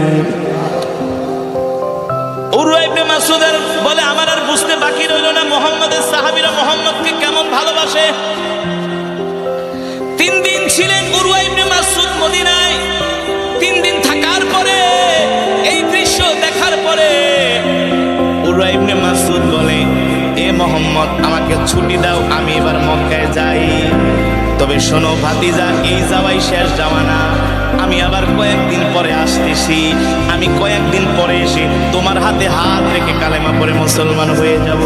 উরওয়া ইবনে মাসউদ বলে, আমার আর বুঝতে বাকি রইল না মুহাম্মদের সাহাবীরা মুহাম্মদকে কেমন ভালোবাসে। 3 দিন ছিলেন উরওয়া ইবনে মাসউদ মদিনায়। মোহাম্মদ আমাকে ছুটি দাও, আমি এবার মক্কায় যাই। তবে শোনো ভাতিজা, এই যাওয়াই শেষ যাওয়া না, আমি আবার কয়েকদিন পরে আসতেছি। আমি কয়েকদিন পরে এসে তোমার হাতে হাত রেখে কালেমা পড়ে মুসলমান হয়ে যাব।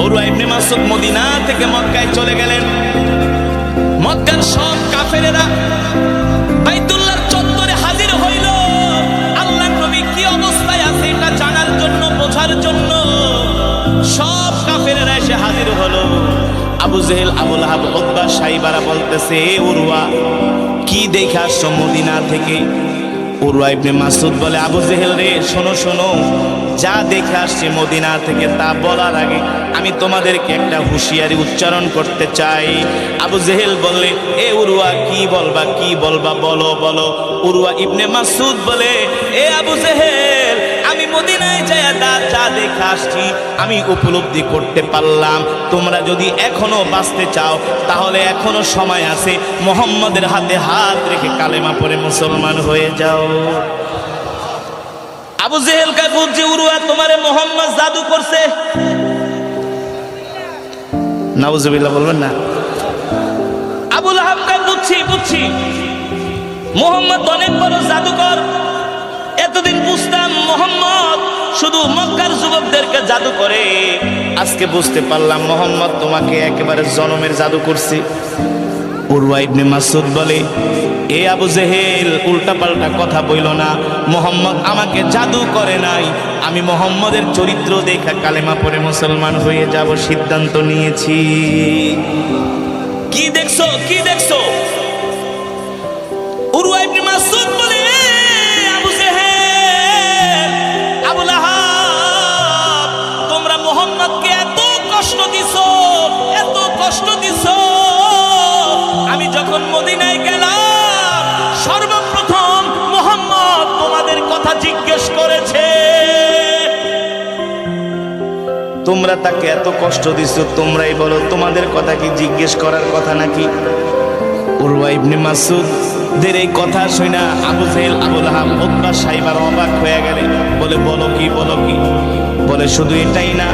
উরওয়া ইবনে মাসউদ মদিনা থেকে মক্কায় চলে গেলেন। মক্কার সব কাফেরেরা বাইতুল্লাহর চত্বরে হাজির হইল আল্লাহর নবী কি অবস্থায় আছে এটা জানার জন্য, বোঝার জন্য। সব কাফেরেরা এসে হাজির হলো। আবু জেহেল, আবু লাহাব, উতবা, সাইবারা বলতেছে, উরওয়া কি দেখে আসছো মদিনা থেকে? উরওয়া ইবনে মাসউদ বলে, আবু জেহেল রে, শোনো শোনো, যা দেখে আসছি মদিনা থেকে তা বলার আগে আমি তোমাদেরকে একটা হুঁশিয়ারি উচ্চারণ করতে চাই। আবু জেহেল বললে, এ উরওয়া কি বলবা, কি বলবা, বলো বলো। উরওয়া ইবনে মাসউদ বলে, এ আবু জেহেল, আমি মদিনায় যায় যা দেখে আসছি আমি উপলব্ধি করতে পারলাম, তোমরা যদি এখনো বাঁচতে চাও তাহলে এখনো সময় আছে, মুহাম্মাদের হাতে হাত রেখে কালেমা পড়ে মুসলমান হয়ে যাও। আবু জেহেল কা বুঝছে, উরওয়া তোমারে মুহাম্মদ জাদু করছে। নাউজুবিল্লাহ বলবেন না। আবু লাহাব কা বুঝছি মুহাম্মদ অনেক বড় জাদুকর। এতদিন বুঝতাম মুহাম্মদ শুধু মক্কার যুবকদেরকে জাদু করে, আজকে বুঝতে পারলাম মুহাম্মদ তোমাকে একেবারে জনমের জাদু করছে। উরওয়া ইবনে মাসউদ বলে, এ আবু জেহেল, উল্টাপাল্টা কথা বইল না, মুহাম্মদ আমাকে জাদু করে নাই, আমি মুহাম্মদের চরিত্র দেখা কালেমা পড়ে মুসলমান হয়ে যাব সিদ্ধান্ত নিয়েছি। কি দেখছো, কি দেখছো? উরওয়া ইবনে মাসউদ বলে, আবু জেহেল, আবু লাহাব, তোমরা মুহাম্মদকে এত কষ্ট দিছো, এত কষ্ট দিছো। আমি যখন মদিনায় গেলাম সর্বপ্রথম মুহাম্মদ তোমাদের কথা জিজ্ঞেস করেছে। তোমরা তাকে এত কষ্ট দিছো, তোমরাই বলো তোমাদের কথা কি জিজ্ঞেস করার কথা নাকি? উরওয়া ইবনে মাসউদ দের এই কথা শুনা আবু জেহেল, আবু লাহাব, উতবা, সাইবার অবাক হয়ে গেলে। বলে, বলো কি, বলো কি? বলে, শুধু এটাই না,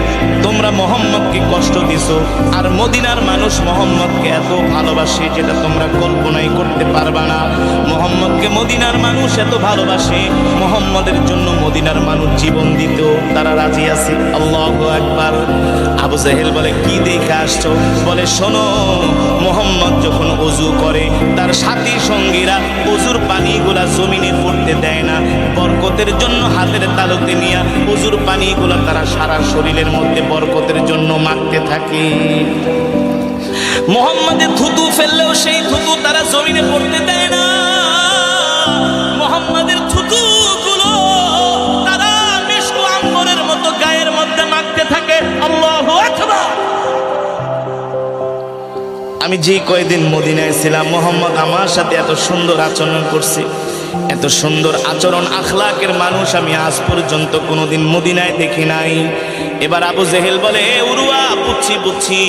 তোমরা মুহাম্মদকে কষ্ট দিছো, আর মদিনার মানুষ মুহাম্মদকে এত ভালোবাসে যেটা তোমরা কল্পনাই করতে পারবা না। মুহাম্মদকে মদিনার মানুষ এত ভালোবাসে, মুহাম্মদের জন্য মদিনার মানুষ জীবন দিত, তারা রাজি আছে। আল্লাহু আকবার। আবু জেহেল বলে, কি দেখে আসছো? বলে, শোনো, মুহাম্মদ যখন ওযু করে তার সাথী সঙ্গীরা ওযুর পানিগুলা জমিনে পড়তে দেয় না, বরকতের জন্য হাতের তালুতে নিয়ে ওযুর পানিগুলা তারা সারা শরীরের মধ্যে বরকতের জন্য মাখতে থাকে। মুহাম্মদের থুতু ফেললেও সেই থুতু তারা জমিনে পড়তে দেয় না, মুহাম্মদের থুতুগুলো তারা মিষ্টি আম্বরের মতো গায়ের মধ্যে মাখতে থাকে। আল্লাহু আকবার। আমি যে কয়েকদিন মদিনায় ছিলাম, মুহাম্মদ আমার সাথে এত সুন্দর আচরণ করছে, এত সুন্দর আচরণ আখলাকের মানুষ আমি আজ পর্যন্ত কোনোদিন মদিনায় দেখি নাই। এবার আবু জেহেল বলে, উরওয়া, বুঝছি,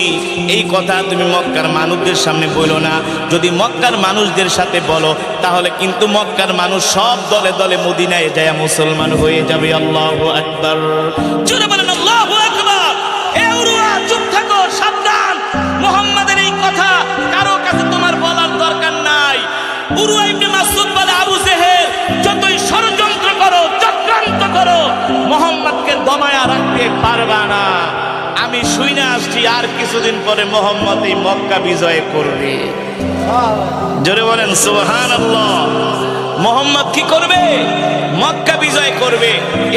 এই কথা তুমি মক্কার মানুষদের সামনে বলো না, যদি মক্কার মানুষদের সাথে বলো তাহলে কিন্তু মক্কার মানুষ সব দলে দলে মদিনায় যায় মুসলমান হয়ে যাবে। আল্লাহু আকবার। জোরে বলেন আল্লাহু আকবার। এ উরওয়া, চুপ থাকো, সাবধান, মুহাম্মাদের এই কথা কারো কাছে তোমার বলার দরকার নাই। উরওয়া ইবনে মাসউদ বলে, আবু জেহেল, যতই ষড়যন্ত্র করো, চক্রান্ত করো, মুহাম্মদকে দমায়া রাখতে পারবা না। আমি শুনে আসছি আর কিছুদিন পরে মুহাম্মদ এই মক্কা বিজয় করবে। জোরে বলেন সুবহানাল্লাহ। মুহাম্মদ কি করবে? মক্কা বিজয় করবে।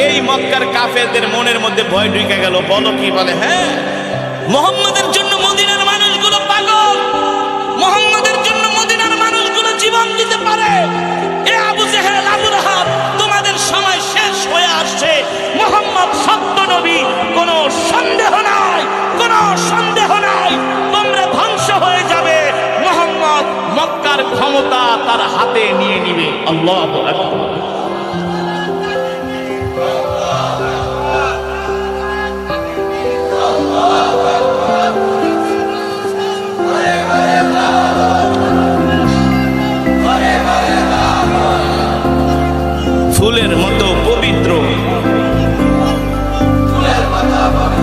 এই মক্কার কাফেরদের মনের মধ্যে ভয় ঢুকে গেল। বলো কি? বলে, হ্যাঁ, মুহাম্মদের জন্য মদিনার মানুষগুলো পাগল, মুহাম্মদের জন্য মদিনার মানুষগুলো জীবন দিতে পারে। এ আবু জেহেল, আবু লাহাব, তোমাদের সময় শেষ হয়ে আসছে। মুহাম্মদ সত্য নবী, কোনো সন্দেহ নাই, কোনো সন্দেহ নাই। তোমরা ধ্বংস হয়ে যাবে, মুহাম্মদ মক্কার ক্ষমতা তার হাতে নিয়ে নিবে। আল্লাহু আকবার। ফুলের মতো পবিত্র, ফুলের কথা বলে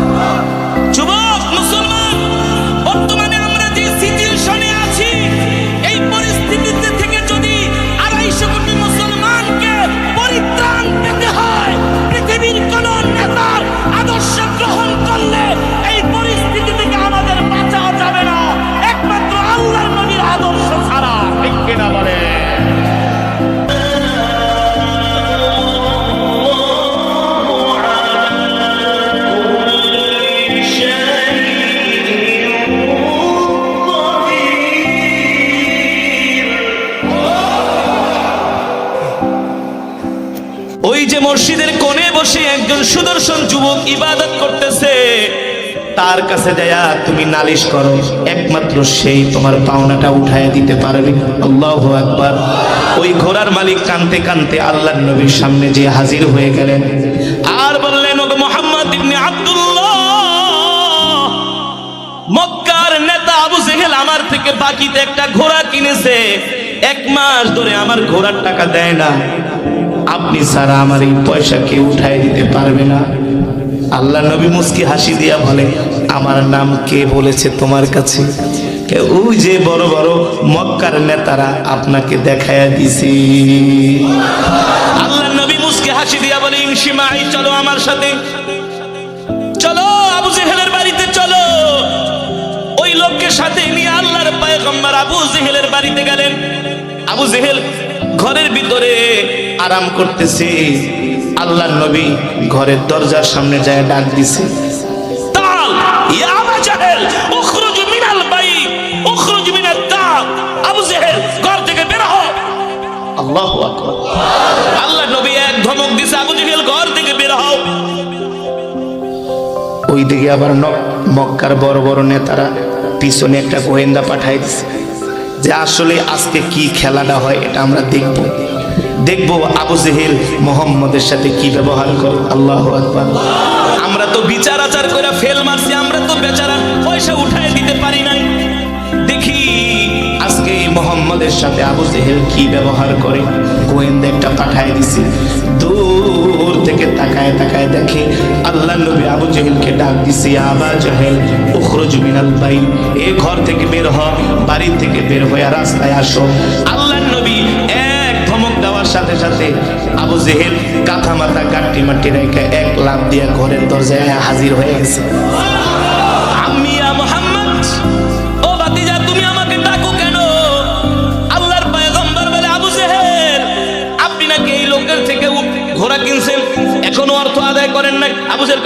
মসজিদের কোণে বসে একজন সুদর্শন যুবক ইবাদত করতেছে, তার কাছে যায়া তুমি নালিশ করো, একমাত্র সেই তোমার পাওনাটা উঠায় দিতে পারবে। আল্লাহু আকবার। ওই ঘোড়ার মালিক কানতে কানতে আল্লাহর নবীর সামনে যে হাজির হয়ে গেলেন আর বললেন, ওগো মুহাম্মদ ইবনে আব্দুল্লাহ, মক্কার নেতা আবু জেহেল আমার থেকে বাকিতে একটা ঘোড়া কিনেছে, 1 মাস ধরে আমার ঘোড়ার টাকা দেয় না, আপনি ছাড়া আমার এই পয়সা কেউ উঠায় দিতে পারবে না। আল্লাহ নবী মুস্কি হাসি দিয়া বলে, আমার নাম কে বলেছে তোমার কাছে? ওই যে বড় বড় মক্কার নেতারা আপনাকে দেখায়া দিছি। আল্লাহ নবী মুস্কি হাসি দিয়া বলে, ইনশিমাই, চলো আমার সাথে, চলো আবু জেহেলের বাড়িতে চলো। ওই লোককে সাথে নিয়ে আল্লাহর পয়গম্বর আবু জেহেলের বাড়িতে গেলেন। আবু জেহেল ঘরের ভিতরে আরাম করতেছে, আল্লাহর নবী ঘরের দরজার সামনে যায় ডাক দিছে, তাল ইয়া আবু জেহেল উখরুজ মিনাল বাইত উখরুজ মিনাদ দার। আবু জেহেল ঘর থেকে বের হও। আল্লাহু আকবার। আল্লাহর নবী এক ধমক দিছে, আবু জেহেল ঘর থেকে বের হও। ওইদিকে আবার মক্কার বড় বড় নেতারা পিছনে একটা গোয়েন্দা পাঠাই দিছে যে আসলে আজকে কি খেলাটা হয় এটা আমরা দেখবো আবু জেহেল মুহাম্মদের সাথে কি ব্যবহার করে। আল্লাহু আকবার। আমরা তো বিচার আচার করে ফেল মারছি, আমরা তো বেচারা পয়সা উঠায় দিতে পারি নাই, দেখি আজকে মুহাম্মদের সাথে আবু জেহেল কি ব্যবহার করে। গোয়েন্দা একটা পাঠায় দিছে, দূর থেকে তাকায় তাকায় দেখে আল্লাহ নবী আবু জেহেলকে ডাক দিছে, আবু জেহেল উখরুজ মিনাল বাইত, এই ঘর থেকে বের হ, বাড়ি থেকে বের হয়ে রাস্তায় আসো। আল্লাহ নবী এক ধমক দেওয়ার সাথে সাথে আবু জেহেল কাঁথা মাথা গাঁটি মাটি রেখে 1 লাফ দিয়ে ঘরের দরজায় হাজির হয়ে গেছে। আম্মি ইয়া মুহাম্মদ, ও ভাতিজা তুমি আমাকে ডাকো কেন? আল্লাহর পয়গম্বর বলে, আবু জেহেল আপনি নাকি এই লোকের থেকে ঘোড়া কিনছেন, এখনো অর্থ আদায় করেন নাই। আবু জেহেল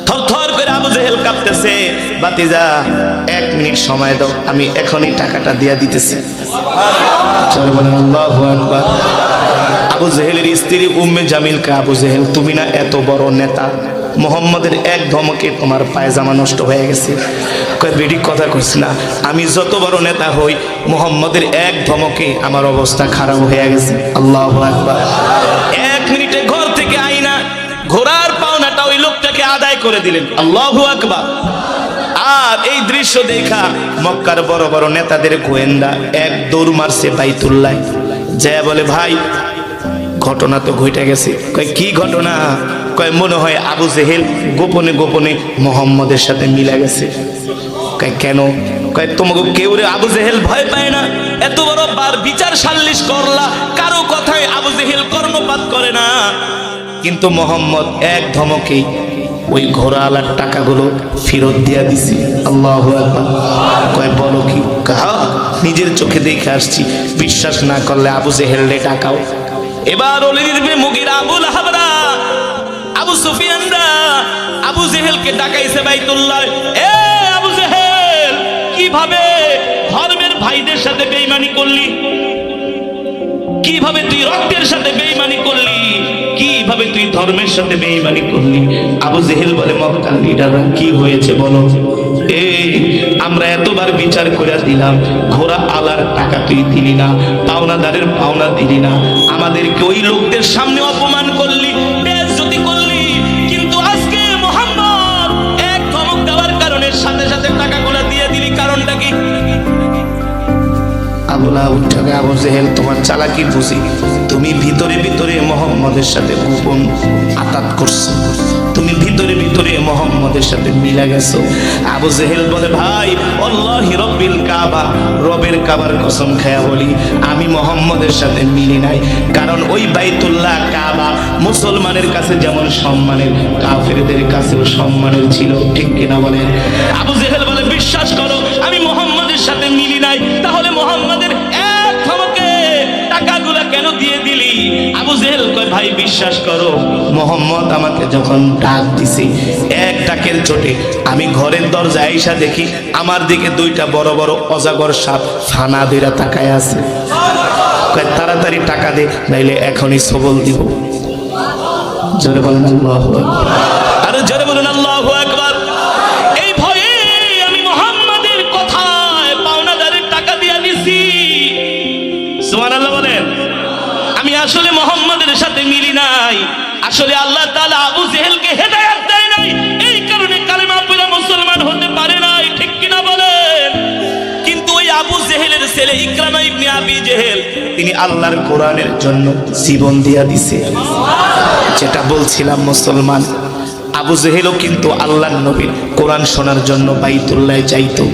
থরথর করে আবু জেহেল কাঁপতেছে, ভাতিজা 1 মিনিট সময় দাও, আমি এখনই টাকাটা দিয়ে দিতেছি। চলো বলেন আল্লাহু আকবার। আবু জেহেলের স্ত্রী উম্মে জামিলকে, আবু জেহেল তুমি না এত বড় নেতা, মুহাম্মদের এক ধমকে তোমার পায়জামা নষ্ট হয়ে গেছে। কয় বেডি কথা কইস না, আমি যত বড় নেতা হই মুহাম্মদের এক ধমকে আমার অবস্থা খারাপ হয়ে গেছে। আল্লাহু আকবার। 1 মিনিটে ঘর থেকে আইনা ঘোড়ার পাওনাটা ওই লোকটাকে আদায় করে দিলেন। আল্লাহু আকবার। আর এই দৃশ্য দেখা মক্কার বড় বড় নেতাদের গোয়েন্দা এক দৌড় মারছে বাইতুল্লাহ, যা বলে ভাই ঘটনা তো ঘটে গেছে। কয় কি ঘটনা? কয় মনে হয় আবু জেহেল গোপনে গোপনে মুহাম্মদের সাথে মিলা গেছে। কয় কেন? কয় তোমাকে কেউ রে আবু জেহেল ভয় পায় না, এত বড় বার বিচার সাল্লিশ করলা, কারো কথায় আবু জেহেল কর্ণপাত করে না, কিন্তু মুহাম্মদ এক ধমকেই ওই ঘোড়াওয়ালার টাকাগুলো ফেরত দিয়া দিছি। আল্লাহু আকবার। কয় বলো কি? নিজের চোখে দেখে আসছি, বিশ্বাস না করলে আবু জেহেলরে ডাকাও। এবার ওলিদ বিন মুগিরা, আবু লাহাবরা, আবু সুফিয়ানরা আবু জেহেলকে ডাকাইছে বাইতুল্লাহ। এ আবু জেহেল, কিভাবে ধর্মের ভাইদের সাথে বেঈমানি করলি? কিভাবে তুই রক্তের সাথে বেঈমানি করলি? কিভাবে তুই ধর্মের সাথে বেঈমানি করলি? আবু জেহেল বলে, মক্কার লিডাররা কি হয়েছে বলো? এই আমরা এতবার বিচার করে দিলাম, ঘোড়া আলার টাকা তুই দিলি না, পাওনাদারের পাওনা দিলি না, আমাদেরকে ওই লোকদের সামনে অপমান করলি, বেইজ্জতি করলি, কিন্তু আজকে মুহাম্মদ এক ধমক দেওয়ার কারণে সাথে সাথে টাকাগুলো দিয়ে দিলি, কারণটা কি? আবু জেহেল তোমার চালাকি বুঝি, তুমি ভিতরে ভিতরে মুহাম্মদের সাথে গোপন আতাত করছো, তুমি ভিতরে ভিতরে মুহাম্মদের সাথে মিলা গেছো। আবু জেহেল বলে, ভাই আল্লাহি রব্বিল কাবা, রবের কাবার কসম খায়া বলি আমি মুহাম্মদের সাথে মিলি নাই, কারণ ওই বাইতুল্লাহ কাবা মুসলমানের কাছে যেমন সম্মানের, কাফেরদের কাছেও সম্মানের ছিল, ঠিক কিনা বলেন? আবু জেহেল বলে, বিশ্বাস করো আমি মুহাম্মদের সাথে মিলি নাই, তাহলে মুহাম্মদের এক ধমকে টাকাগুলো কেন দিয়ে দিলি? আবু জেহেল কয়, ভাই বিশ্বাস করো, মুহাম্মদ আমাকে যখন ডাক দিছে, এক ডাকের চোটে আমি ঘরের দরজায় আইসা দেখি আমার দিকে 2টা বড় বড় অজাগর সাপ ফানা ধইরা তাকায় আছে। কয় তাড়াতাড়ি টাকা দে, নাইলে এখনই সবল দিব। জোরে বলেন আল্লাহু আকবার, আরে জোরে বলেন আল্লাহু আকবার। এই ভয়ে আমি মুহাম্মাদের কথায় পাওনাদারের টাকা দিয়া দিছি। সুবহানাল্লাহ বলেন। আমি আসলে মুহাম্মাদের সাথে মিলি নাই, আসলে আল্লাহ তাআলা আবু জেহেলকে হেদায়েত দেয় নাই, এই কারণে কালেমা পড়ে মুসলমান হতে পারে নাই। ঠিক কিনা বলেন? কিন্তু ওই আবু জেহেলের ছেলে ইকরামা ইবনে আবি জেহেল, তিনি আল্লাহর কোরআনের জন্য জীবন দিয়া দিছে। যেটা বলছিলাম, মুসলমান আবু জেহেলও কিন্তু আল্লাহর নবীর কোরআন শোনার জন্য বাইতুল্লাহ যাইতো।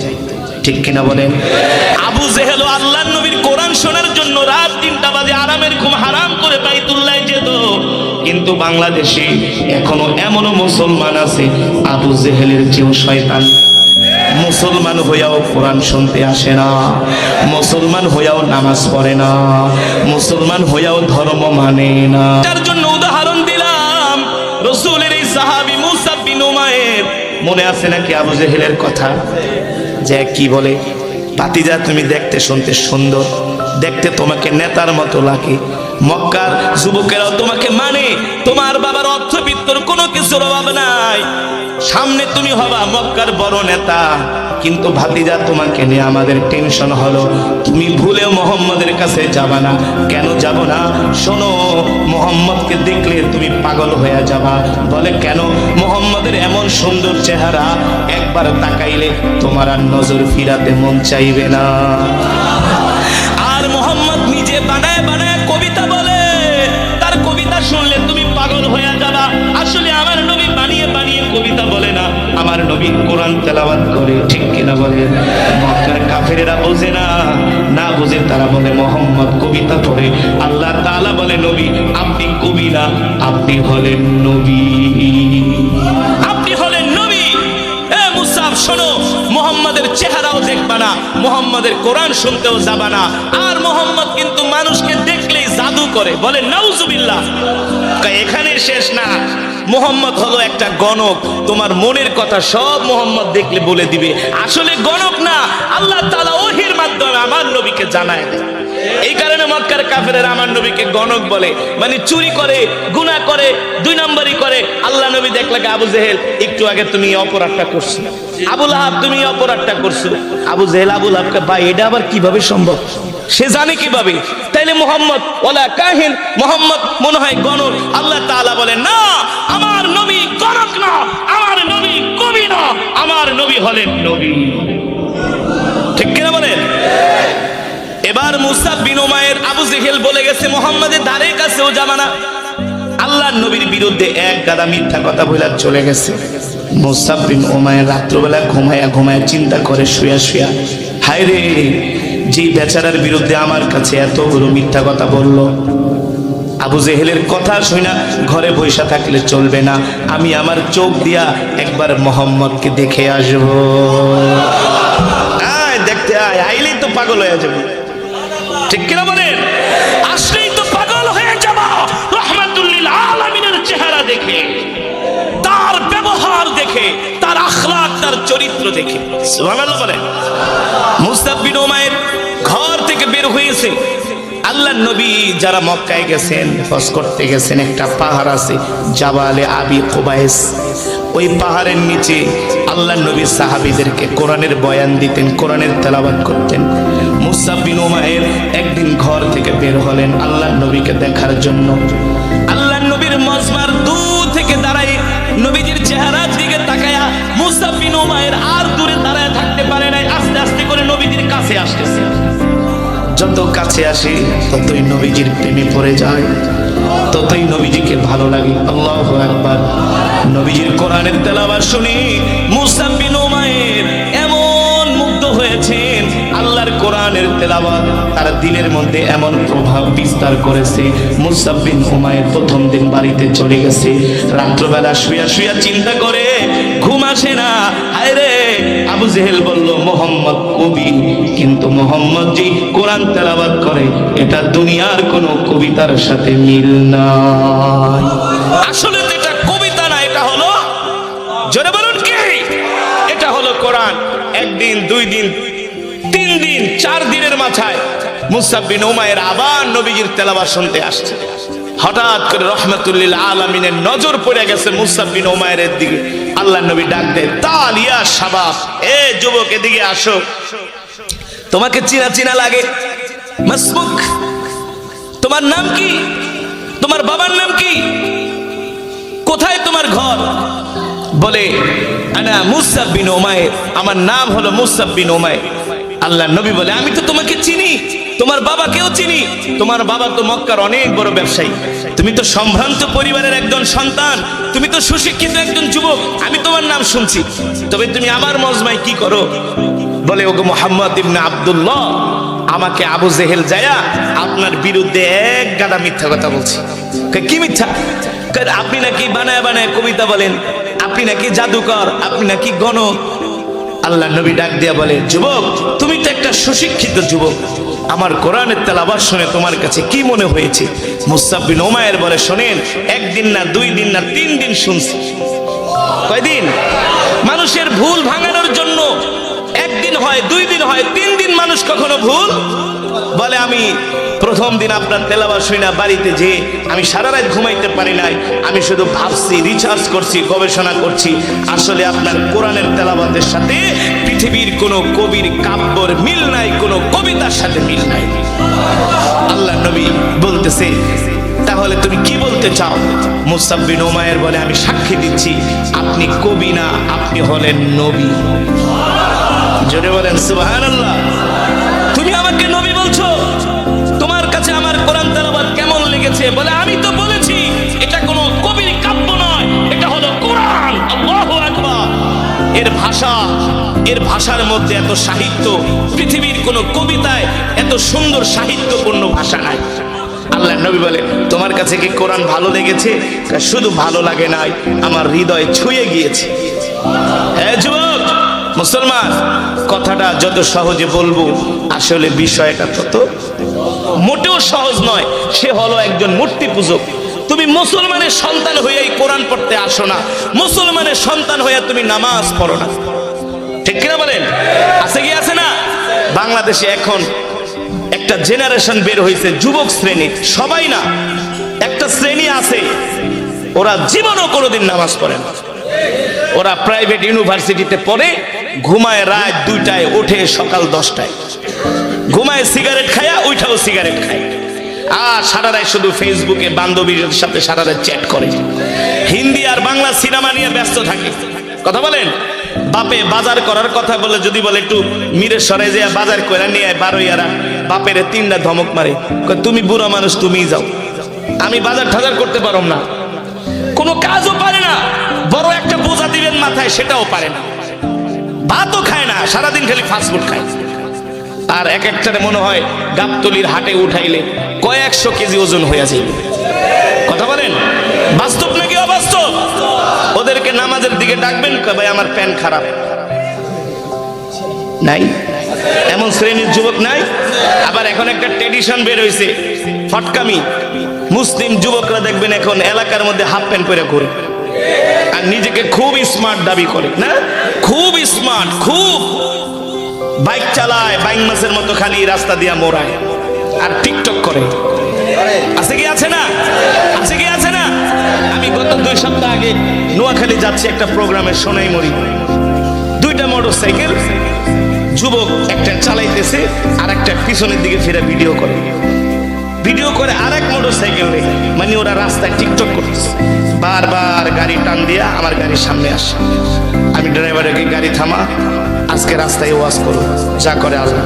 ঠিক কিনা বলেন? আবু জেহেলও আল্লাহর নবীর কোরআন শোনার জন্য রাত 3টা বাজে আরামের ঘুম হারাম করে বাইতুল্লাহ যেত। কিন্তু বাংলাদেশে এখনো এমনও মুসলমান আছে আবু জেহেলের চেয়েও শয়তান। মুসলমান হইয়াও কোরআন শুনতে আসে না, মুসলমান হইয়াও নামাজ পড়ে না, মুসলমান হইয়াও ধর্ম মানে না। তার জন্য উদাহরণ দিলাম রাসূলের এই সাহাবী মুসাব বিন উমাইর। মনে আছে নাকি আবু জেহেলের কথা? যে কি বলে, ভাতিজা তুমি দেখতে শুনতে সুন্দর, দেখতে তোমাকে নেতার মতো লাগে, মক্কার যুবকেরাও তোমাকে মানে, তোমার বাবার অর্থবিত্তর কোনো কিছুর অভাব নাই, সামনে তুমি হবা মক্কার বড় নেতা। কিন্তু ভাতিজা তোমাকে নিয়ে আমাদের টেনশন হলো, তুমি ভুলেও মুহাম্মাদের কাছে যাবা না। কেন যাব না? শোনো, মুহাম্মদকে দেখলে তুমি পাগল হয়ে যাবা। বলে কেন? মুহাম্মাদের এমন সুন্দর চেহারা, একবার তাকাইলে তোমার আর নজর ফিরাতে মন চাইবে না। আর মুহাম্মদ নিজে বানায় বানায় কবিতা বলে, তার কবিতা শুনলে তুমি পাগল হয়ে যাবা। আসলে আমার নবী বানিয়ে বানিয়ে কবিতা বলে না, আমার নবী কোরআন তেলাওয়াত করে। ঠিক কিনা বলে? মক্কার কাফেরেরা বোঝে না, না বুঝে তারা বলে মুহাম্মদ কবিতা পড়ে। আল্লাহ তাআলা বলে নবী আপনি কবি না, আপনি হলেন নবী, আপনি হলেন নবী। এ মুসাব শোনো, মুহাম্মাদের চেহারাও দেখবা না, মুহাম্মাদের কোরআন শুনতেও যাবা না। আর মুহাম্মদ কিন্তু মানুষকে দেখলেই জাদু করে। বলে নাউজুবিল্লাহ। এখানে শেষ না, মুহাম্মদ হলো একটা গণক, তোমার মনের কথা সব মুহাম্মদ দেখলে বলে দিবে। আসলে গণক না, আল্লাহ তাআলা ওহীর মাধ্যমে আমার নবীকে জানায় দেয়। এই কারণে মক্কার কাফেরেরা আমার নবীকে গণক বলে, মানে চুরি করে, গুনাহ করে, 2 নম্বরই করে। আল্লাহ নবী দেখলে আবু জেহেল একটু আগে তুমি অপরাধটা করছো, আবু লাহাব তুমি অপরাধটা করছো। আবু জেহেল আবু লাহাবকে ভাই এটা আবার কিভাবে সম্ভব? সে জানে কিভাবে? তাইলে মুহাম্মদ ওয়ালা কাহিন, মুহাম্মদ মনে হয় গণক। আল্লাহ তাআলা বলেন না, আমার নবী গণক না, আমার নবী কবি না, আমার নবী হলেন নবী। ঠিক কিনা বলেন? এবার মুসাব বিন উমাইর আবু জেহেল বলে গেছে মুহাম্মাদের ধারে কাছেও যাবা না। আল্লাহর নবীর বিরুদ্ধে এক গাদা মিথ্যা কথা বলে চলে গেছে। মুসাব বিন উমাইর রাত্রবেলা ঘুমায়া ঘুমায়া চিন্তা করে শুয়া শুয়া, হায় রে, যে বেচারার বিরুদ্ধে আমার কাছে এতগুলো মিথ্যা কথা বললো, আবু জেহেলের কথা শুনা ঘরে বসে থাকলে চলবে না, আমি আমার চোখ দিয়া একবার মুহাম্মদকে দেখে আসবো। আয় দেখতে আয়, আইলেই তো পাগল হয়ে যাবে। ঠিক কিনা বলেন? আসলেই তো পাগল হয়ে যাবা রাহমাতুল লিল আলামিনের চেহারা দেখে, তার ব্যবহার দেখে, তার আখলাক, তার চরিত্র দেখে। সুবহানাল্লাহ বলেন। মুসাব বিন উমাইর ঘর থেকে বের হয়েছে। আল্লাহর নবী যারা মক্কায় গেছেন, হজ করতে গেছেন, একটা পাহাড় আছে জাবালে আবি কুবাইস। ওই পাহাড়ের নিচে আল্লাহর নবী সাহাবীদেরকে কোরআনের বয়ান দিতেন, কোরআনের তেলাওয়াত করতেন। মুসাব বিন উমাইর একদিন ঘর থেকে বের হলেন আল্লাহর নবীকে দেখার জন্য। আল্লাহর নবীর মজমার দূর থেকে দাঁড়ায় নবীজির চেহারার দিকে তাকায়া মুসাব বিন উমাইর আর দূরে দাঁড়ায় থাকতে পারে নাই, আস্তে আস্তে করে নবীজির কাছে আসতেছে। যত কাছে আসে ততই নবীজির প্রেমে পড়ে যায়, ততই নবীজিকে ভালো লাগে। আল্লাহু আকবার। নবীজির কোরআনের তেলাওয়াত শুনে মুসাব বিন উমাইর এমন মুগ্ধ হয়েছেন, আল্লাহর কোরআনের তেলাওয়াত তার দিলের মধ্যে এমন প্রভাব বিস্তার করেছে। মুসাব বিন উমাইর প্রথম দিন বাড়িতে চলে গেছে। রাত্রবেলা শুয়া শুয়া চিন্তা করে, ঘুম আসে না। হায় রে, আবু জেহেল বলল মুহাম্মদ কবি, কিন্তু মুহাম্মদ যে কোরআন তেলাওয়াত করে এটা দুনিয়ার কোন কবিতার সাথে মিল নাই। আসলে তো এটা কবিতা না, এটা হলো, জোরে বলুন কি? এটা হলো কোরআন। একদিন, 2 দিন, 3 দিন, 4 দিনের মাথায় মুসআব বিন উমাইর আবার নবীজির তেলাওয়াত শুনতে আসছে। হঠাৎ করে রহমাতুল্লিল আলামিনের নজর পড়ে গেছে মুসআব বিন উমাইরের দিকে। আল্লাহর নবী ডাক দেয়, তাল ইয়া শাবাব, এ যুবক এদিকে আসো, তোমাকে চিনা চিনা লাগে। মাসমুক, তোমার নাম কি? তোমার বাবার নাম কি? কোথায় তোমার ঘর? বলে, আনা মুসআব বিন উমাইর, আমার নাম হলো মুসআব বিন উমাইর। আল্লাহর নবী বলে, আমি তো তোমাকে চিনি, তোমার বাবাকেও চিনি, তোমার বাবা তো মক্কার অনেক বড় ব্যবসায়ী, তুমি তো সম্ভ্রান্ত পরিবারের একজন সন্তান, তুমি তো সুশিক্ষিত একজন যুবক, আমি তোমার নাম শুনছি, তবে তুমি আমার মজমায় কি করো? বলে, ওগো মুহাম্মদ ইবনে আব্দুল্লাহ, আমাকে আবু জেহেল যায়া আপনার বিরুদ্ধে এক গাদা মিথ্যা কথা বলছি। কি মিথ্যা? আপনি নাকি বানায় বানায় কবিতা বলেন, আপনি নাকি জাদুকর, আপনি নাকি গণক। আল্লাহ নবী ডাক দিয়া বলে, যুবক, তুমি তো একটা সুশিক্ষিত যুবক, আমার কোরআনের তেলাওয়াত শুনে তোমার কাছে কি মনে হয়েছে? মুসআব বিন উমাইর বলে, শোনেন, একদিন না, 2 দিন না, 3 দিন শুনছি। কয়দিন? মানুষের ভুল ভাঙানোর জন্য একদিন হয়, 2 দিন হয়, 3 দিন মানুষ কখনো ভুল বলে। আমি প্রথম দিন আপনার তেলাওয়াত শুনে বাড়িতে যে আমি সারা রাত ঘুমাইতে পারি নাই, আমি শুধু ভাবছি, রিসার্চ করছি, গবেষণা করছি, আসলে আপনার কোরআনের তেলাওয়াতের সাথে পৃথিবীর কোনো কবির কাব্যর মিল নাই, কোনো কবিতার সাথে মিল নাই। আল্লাহ নবী বলতেছে, তাহলে তুমি কি বলতে চাও? মুসআব বিন উমাইর বলে, আমি সাক্ষী দিচ্ছি, আপনি কবি না, আপনি হলেন নবী। জোরে বলেন সুবহানাল্লাহ। তুমি আমাকে নবী বলছো, তোমার কাছে আমার কোরআন তেলাওয়াত কেমন লেগেছে? বলে, আমি তো বলেছি এটা কোনো কবির কাব্য নয়, এটা হলো কোরআন। আল্লাহু আকবার। এর ভাষার মধ্যে এত সাহিত্য, পৃথিবীর কোনো কবিতায় এত সুন্দর সাহিত্যপূর্ণ ভাষা নাই। আল্লাহ নবী বলে, তোমার কাছে কি কোরআন ভালো লেগেছে? শুধু ভালো লাগে নাই, আমার হৃদয়ে ছুঁয়ে গিয়েছে। হ্যাঁ যুবক মুসলমান, কথাটা যত সহজে বলবো, আসলে বিষয়টা তত মোটেও সহজ নয়। সে হলো একজন মূর্তি পূজক। তুমি মুসলমানের সন্তান হয়ে কোরআন পড়তে আসো না, মুসলমানের সন্তান হয়ে তুমি নামাজ পড়ো না, ঠিক কিনা বলেন? আছে কি আছে না? বাংলাদেশে এখন একটা জেনারেশন বের হয়েছে, যুবক শ্রেণী, সবাই না, একটা শ্রেণী আছে, ওরা জীবনও কোনোদিন নামাজ পড়ে না। ওরা প্রাইভেট ইউনিভার্সিটিতে পড়ে, ঘুমায় রাত 2টায়, ওঠে সকাল 10টায়, ঘুমায় সিগারেট খায়া, ওইটাও সিগারেট খায়, আর সারা রাত শুধু ফেসবুকে বান্ধবীর সাথে সারা রাত চ্যাট করে, হিন্দি আর বাংলা সিনেমা নিয়ে ব্যস্ত থাকে। কথা বলেন, বাপে বাজার করার কথা বলে যদি বলে একটু মিরের সরে যে বাজার করে নিয়ে 12 বাপের 3টা ধমক মারে, তুমি বুড়া মানুষ, তুমিই যাও, আমি বাজার ঠাজার করতে পারো না, কোনো কাজও পারে না, বড় একটা বোঝা দিবেন মাথায়, সেটাও পারে না, ভাতও খায় না, সারাদিন খালি ফাস্টফুড খায়। আর এক একটারে মনে হয় গাবতলির হাটে উঠাইলে কয়েকশো কেজি ওজন হয়ে যায়। কথা বলেন, বাস্তব নাকি অবাস্তব? ওদেরকে নামাজের দিকে ডাকবেন, ভাই আমার প্যান খারাপ, নাই এমন শ্রেণীর যুবক নাই। আবার এখন একটা ট্রেডিশন বের হয়েছে, ফটকামি, মুসলিম যুবকরা দেখবেন এখন এলাকার মধ্যে হাফ প্যান্ট পরে ঘুরে, আর নিজেকে খুব স্মার্ট দাবি করে, না খুব স্মার্ট, খুব বাইক চালায়, বাইক মাসের মতো খালি রাস্তা দিয়া মোড়ায়, আর টিকটক করে। আছে কি আছে না? আছে কি আছে না? আমি গত 2 সপ্তাহ আগে নোয়াখালী যাচ্ছি একটা প্রোগ্রামে, সোনাইমুড়ি, 2টা মোটরসাইকেল, যুবক একটা চালাইতেছে আর একটা পিছনের দিকে ফিরে ভিডিও করে আর এক মোটরসাইকেল নেই, মানে ওরা রাস্তায় টিকটক করতেছে, বারবার গাড়ি টান দিয়া আমার গাড়ির সামনে আসে। আমি ড্রাইভারকে, গাড়ি থামা, আজকে রাস্তায় ওয়াজ করো, যা করে আল্লাহ,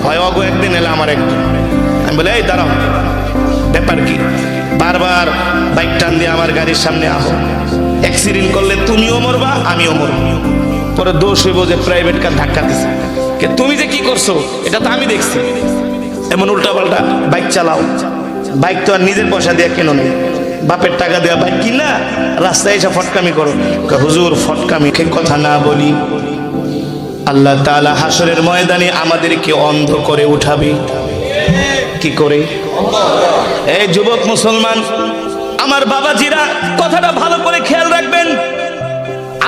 হয় অগো একদিন এলে আমার একদিন। আমি বলে, এই দাঁড়াও, ব্যাপার কি? বারবার বাইক টান দিয়ে আমার গাড়ির সামনে আহো, অ্যাক্সিডেন্ট করলে তুমিও মরবা, আমিও মরব। পরে দোষ হইব যে প্রাইভেট কার ধাক্কা দিছে, তুমি যে কি করছো এটা তো আমি দেখছি। এমন উল্টাপাল্টা বাইক চালাও, বাইক তো আর নিজের পয়সা দিয়ে কেন নেই, বাপের টাকা দেওয়া বাইক কিনা রাস্তায় এসে ফটকামি করো। হুজুর, ফটকামি কথা না বলি, আল্লাহ তাআলা হাসরের ময়দানে আমাদেরকে অন্ধ করে উঠাবে। কি করে? এই যুবক মুসলমান, আমার বাবাজিরা, কথাটা ভালো করে খেয়াল রাখবেন,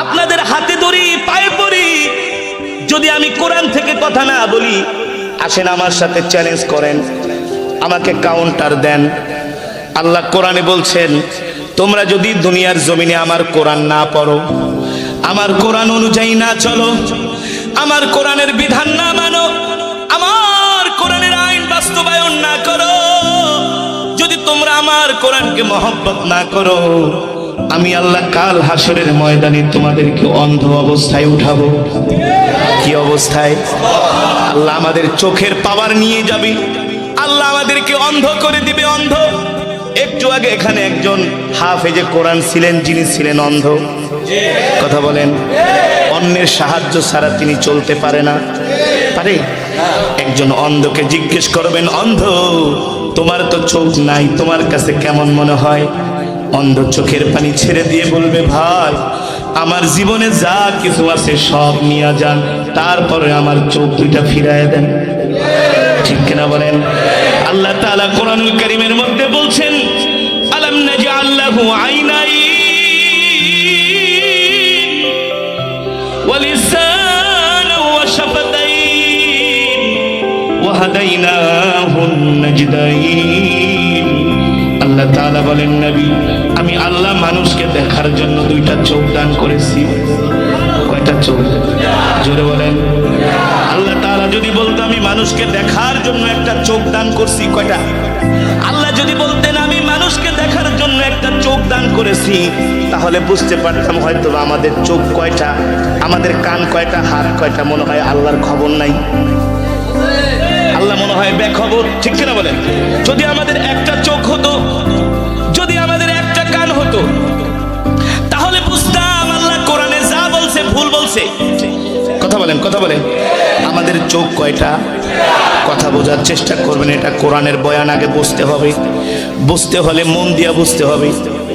আপনাদের হাতে ধরি, পায়ে পড়ি, যদি আমি কোরআন থেকে কথা না বলি, আসেন আমার সাথে চ্যালেঞ্জ করেন, আমাকে কাউন্টার দেন। আল্লাহ কোরআনে বলছেন, তোমরা যদি দুনিয়ার জমিনে আমার কোরআন না পড়ো, আমার কোরআন অনুযায়ী না চলো, আমার কোরআনের বিধান না মানো, আমার কোরআনের আইন বাস্তবায়ন না করো, যদি তোমরা আমার কোরআনকে মহব্বত না করো, আমি আল্লাহ কাল হাসরের ময়দানে তোমাদেরকে অন্ধ অবস্থায় উঠাবো। কি অবস্থায়? আল্লাহ আমাদের চোখের পাওয়ার নিয়ে যাবে, আল্লাহ আমাদেরকে অন্ধ করে দিবে, অন্ধ। একটু আগে এখানে একজন হাফেজে কোরআন ছিলেন, যিনি ছিলেন অন্ধ। কথা বলেন, অন্যের সাহায্য ছাড়া তিনি চলতে পারে না, পারে? একজন অন্ধকে জিজ্ঞেস করবেন, অন্ধ তোমার তো চোখ নাই, তোমার কাছে কেমন মনে হয়? অন্ধ চোখের পানি ছেড়ে দিয়ে বলবে, ভাই আমার জীবনে যা কিছু আছে সব নিয়ে যান, তারপরে আমার চোখ দুইটা ফিরায় দেন। ঠিক কিনা বলেন? আল্লাহ তাআলা কোরআনুল কারীমের মধ্যে বলছেন, আলাম নাজআল লাহু আইনাইন ওয়া লিসানান ওয়া শাফাতাইন ওয়া হাদাইনাহুন নাজদাইন। আল্লাহ তাআলা বলেন, নবী আমি আল্লাহ মানুষকে দেখার জন্য দুইটা চোখ দান করেছি। কয়টা চোখ? জোরে বলেন। আল্লাহ তাআলা যদি বলতো আমি মানুষকে দেখার জন্য একটা চোখ দান করছি, কয়টা? আল্লাহ যদি বলতেন আমি মানুষকে দেখার জন্য একটা চোখ দান করেছি, তাহলে বুঝতে পারতাম হয়তো আমাদের চোখ কয়টা, আমাদের কান কয়টা, হাত কয়টা। মনে হয় আল্লাহর খবর নাই, আল্লাহ মনে হয় বেখবর। ঠিক কিনা বলেন? যদি আমাদের একটা চোখ হতো, যদি আমাদের একটা কান হতো, তাহলে বুঝতাম আল্লাহ কোরআনে যা বলছে ভুল বলছে। কথা বলেন, কথা বলেন। আমাদের চোখ কয়টা? কথা বোঝার চেষ্টা করবেন, এটা কোরআনের বয়ান আগে বুঝতে হবে। বুঝতে হলে মন দিয়া বুঝতে হবে,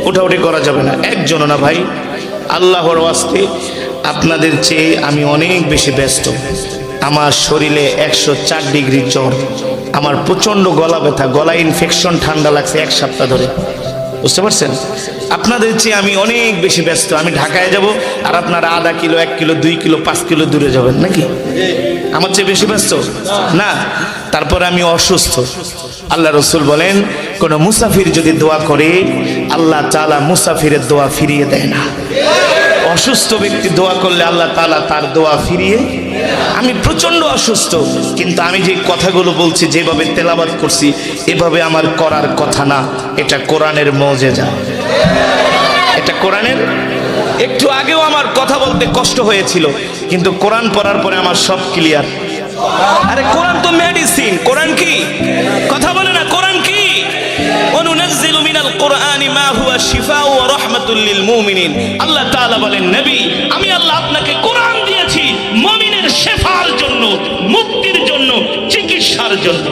ওঠাউঠি করা যাবে না। একজন না ভাই, আল্লাহর ওয়াস্তে আপনাদের চেয়ে আমি অনেক বেশি ব্যস্ত। আমার শরীরে 104 ডিগ্রি জ্বর, আমার প্রচন্ড গলা ব্যথা, গলা ইনফেকশন, ঠান্ডা লাগছে 1 সপ্তাহ ধরে। বুঝতে পারছেন? আপনাদের চেয়ে আমি অনেক বেশি ব্যস্ত। আমি ঢাকায় যাব, আর আপনারা আধা কিলো, 1 কিলো, 2 কিলো, 5 কিলো দূরে যাবেন নাকি? আমার চেয়ে বেশি ব্যস্ত না? তারপরে আমি অসুস্থ। আল্লাহ রসুল বলেন, কোন মুসাফির যদি দোয়া করে, আল্লাহ তাআলা মুসাফিরের দোয়া ফিরিয়ে দেয় না। অসুস্থ ব্যক্তি দোয়া করলে আল্লাহ তাআলা তার দোয়া ফিরিয়ে। আমি প্রচন্ড অসুস্থ, কিন্তু আমি যে কথাগুলো বলছি, যেভাবে তেলাওয়াত করছি, এভাবে আমার করার কথা না। এটা কোরআনের মুজিজা, এটা কোরআনের। একটু আগেও আমার কথা বলতে কষ্ট হয়েছিল, কিন্তু কোরআন পড়ার পরে আমার সব ক্লিয়ার। আরে কোরআন তো মেডিসিন। কোরআন কি? কথা বলে না, কোরআন কি? অনুনাজ্জিলু মিনাল কোরআনি মা হুয়া শিফাউ ওয়া রাহমাতুল লিল মুমিনিন। আল্লাহ তাআলা বলেন, নবী আমি আল্লাহ আপনাকে কোরআন দিয়েছি মুমিনের শেফার জন্য, মুক্তির জন্য, চিকিৎসার জন্য।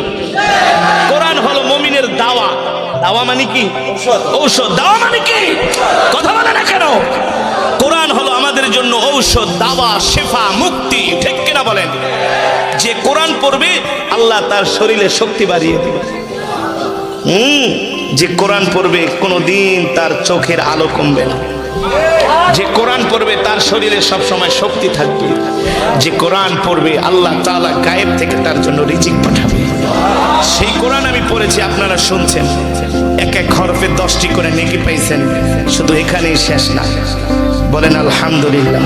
কোরআন হলো মুমিনের দাওয়া। দাওয়া মানে কি? ঔষধ। দাওয়া মানে কি? কথা বলে না কেন? কোরআন হলো আমাদের জন্য ঔষধ, দাওয়া, শেফা, মুক্তি। ঠিক কিনা বলেন? যে কোরআন পড়বে আল্লাহ তার শরীরে শক্তি বাড়িয়ে দিবে। যে কোরআন পড়বে কোনোদিন তার চোখের আলো কমবে না। যে কোরআন পড়বে তার শরীরে সব সময় শক্তি থাকবে। যে কোরআন পড়বে আল্লাহ তাআলা গায়েব থেকে তার জন্য রিজিক পাঠাবে। সেই কোরআন আমি পড়েছি, আপনারা শুনছেন। এক এক হরফে 10টি করে নেকি পাইছেন। শুধু এখানেই শেষ না, বলেন আলহামদুলিল্লাহ।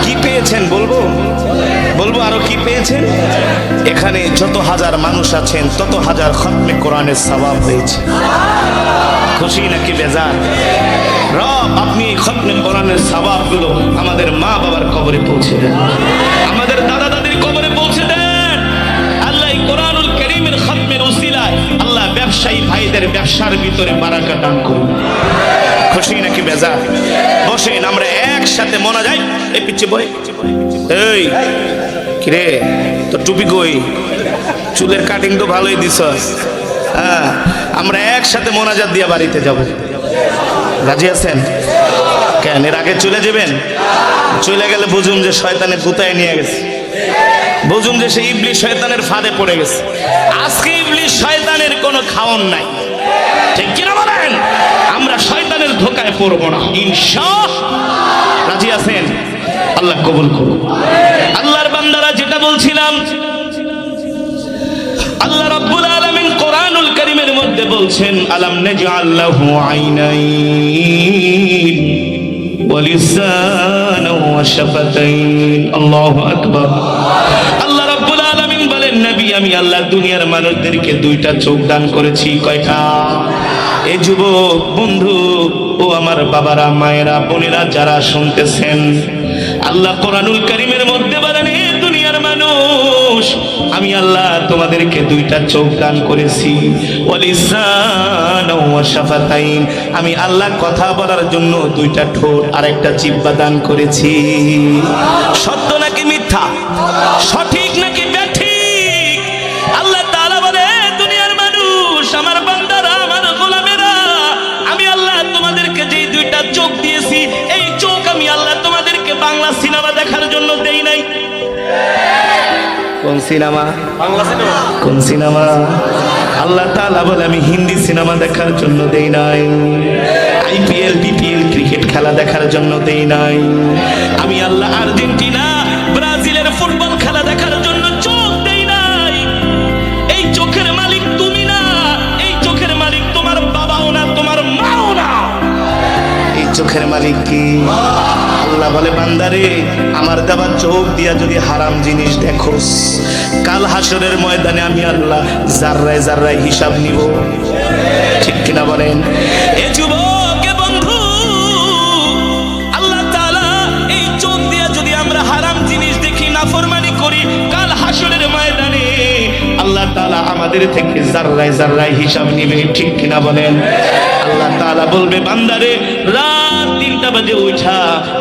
কি পেয়েছেন বলবো? বলবো আরো কি পেয়েছেন? এখানে যত হাজার মানুষ আছেন, তত হাজার খতমে কোরআনের সওয়াব হয়েছে। খুশি নাকি বেজার? রব আপনি এই খতমে কোরআনের সওয়াবগুলো আমাদের মা বাবার কবরে পৌঁছে দেন, আমাদের দাদা দাদির কবরে পৌঁছে দেন। আল্লাহ এই কোরআনুল কারীমের খতমের উসিলায় আল্লাহ ব্যবসায়ী ভাইদের ব্যবসার ভিতরে বারাকা দান করুন। খুশি নাকি বেজার? বসেন, আমরা একসাথে মোনাজাত। এই পিছে বই, এই কিরে তো টুপি কই? চুলের কাটিং তো ভালোই দিছস। হ্যাঁ, আমরা একসাথে মোনাজাত দিয়ে বাড়িতে যাব। রাজি আছেন? কেন এর আগে চলে যাবেন? চলে গেলে বুঝুন যে শয়তানে গুতায় নিয়ে গেছে, বুঝুন যে সেই ইবলিস শয়তানের ফাঁদে পড়ে গেছে। আজকে ইবলিস শয়তানের কোনো খাওন নাই। ঠিক কিনা বলেন? আমরা শয়তানের ধোকায় পড়ব না ইনশাআল্লাহ। রাজি আছেন? আল্লাহ কবুল করুন। আল্লাহর বান্দারা যেটা বলছিলাম, আল্লাহ রাব্বুল আলামিন মধ্যে বলছেন আলাম নাজআল লাহু আইনাইন ওয়া লিসানান ওয়া শাফাতাইন। আল্লাহু আকবার। আল্লাহ রাব্বুল আলামিন বলেন, নবী আমি আল্লাহ দুনিয়ার মানুষদেরকে দুইটা চোখ দান করেছি। কয়টা? এই যুবক বন্ধু ও আমার বাবারা, মায়েরা, বোনেরা যারা শুনতেছেন, আল্লাহ কোরআনুল কারীমের মধ্যে বলেন, হে দুনিয়ার মানুষ, আমি আল্লাহ তোমাদেরকে দুইটা চোখ দান করেছি। ওয়া লিসান ওয়া শাফাতাইন, আমি আল্লাহ কথা বলার জন্য দুইটা ঠোঁট আর একটা জিহ্বা দান করেছি। সত্য নাকি মিথ্যা? সঠিক নাকি ব্যাঠিক? আল্লাহ তাআলা বলে, দুনিয়ার মানুষ, আমার বান্দারা, আমার গোলামেরা, আমি আল্লাহ তোমাদেরকে যে দুইটা চোখ দিয়েছি, এই চোখ আমি আল্লাহ তোমাদেরকে বাংলা সিনেমা দেখার জন্য দেই নাই। কোন সিনেমা? বাংলা সিনেমা। কোন সিনেমা? আল্লাহ তাআলা বলে, আমি হিন্দি সিনেমা দেখার জন্য দেই নাই, আইপিএল বিপিএল ক্রিকেট খেলা দেখার জন্য দেই নাই, আমি আল্লাহ আর্জেন্টিনা ব্রাজিলের ফুটবল খেলা দেখার জন্য চোখ দেই নাই। এই চোখের মালিক তুমি না, এই চোখের মালিক তোমার বাবাও না, তোমার মাও না। এই চোখের মালিক কি? আল্লাহ বলে, বান্দারে, আমার দেওয়া চোখ দিয়া যদি হারাম জিনিস দেখোস, কাল হাসরের ময়দানে আমি আল্লাহ জাররায় জাররায় হিসাব নিব। ঠিক কিনা বলেন? এ যুবক, এ বন্ধু, আল্লাহ তাআলা এই চোখ দিয়া যদি আমরা হারাম জিনিস দেখি, নাফরমানি করি, কাল হাসরের ময়দানে আল্লাহ তাআলা আমাদের থেকে জাররায় জাররায় হিসাব নিবে। ঠিক কিনা বলেন? আল্লাহ তাআলা বলবে, বান্দারে, রাত 3টা বাজে উঠা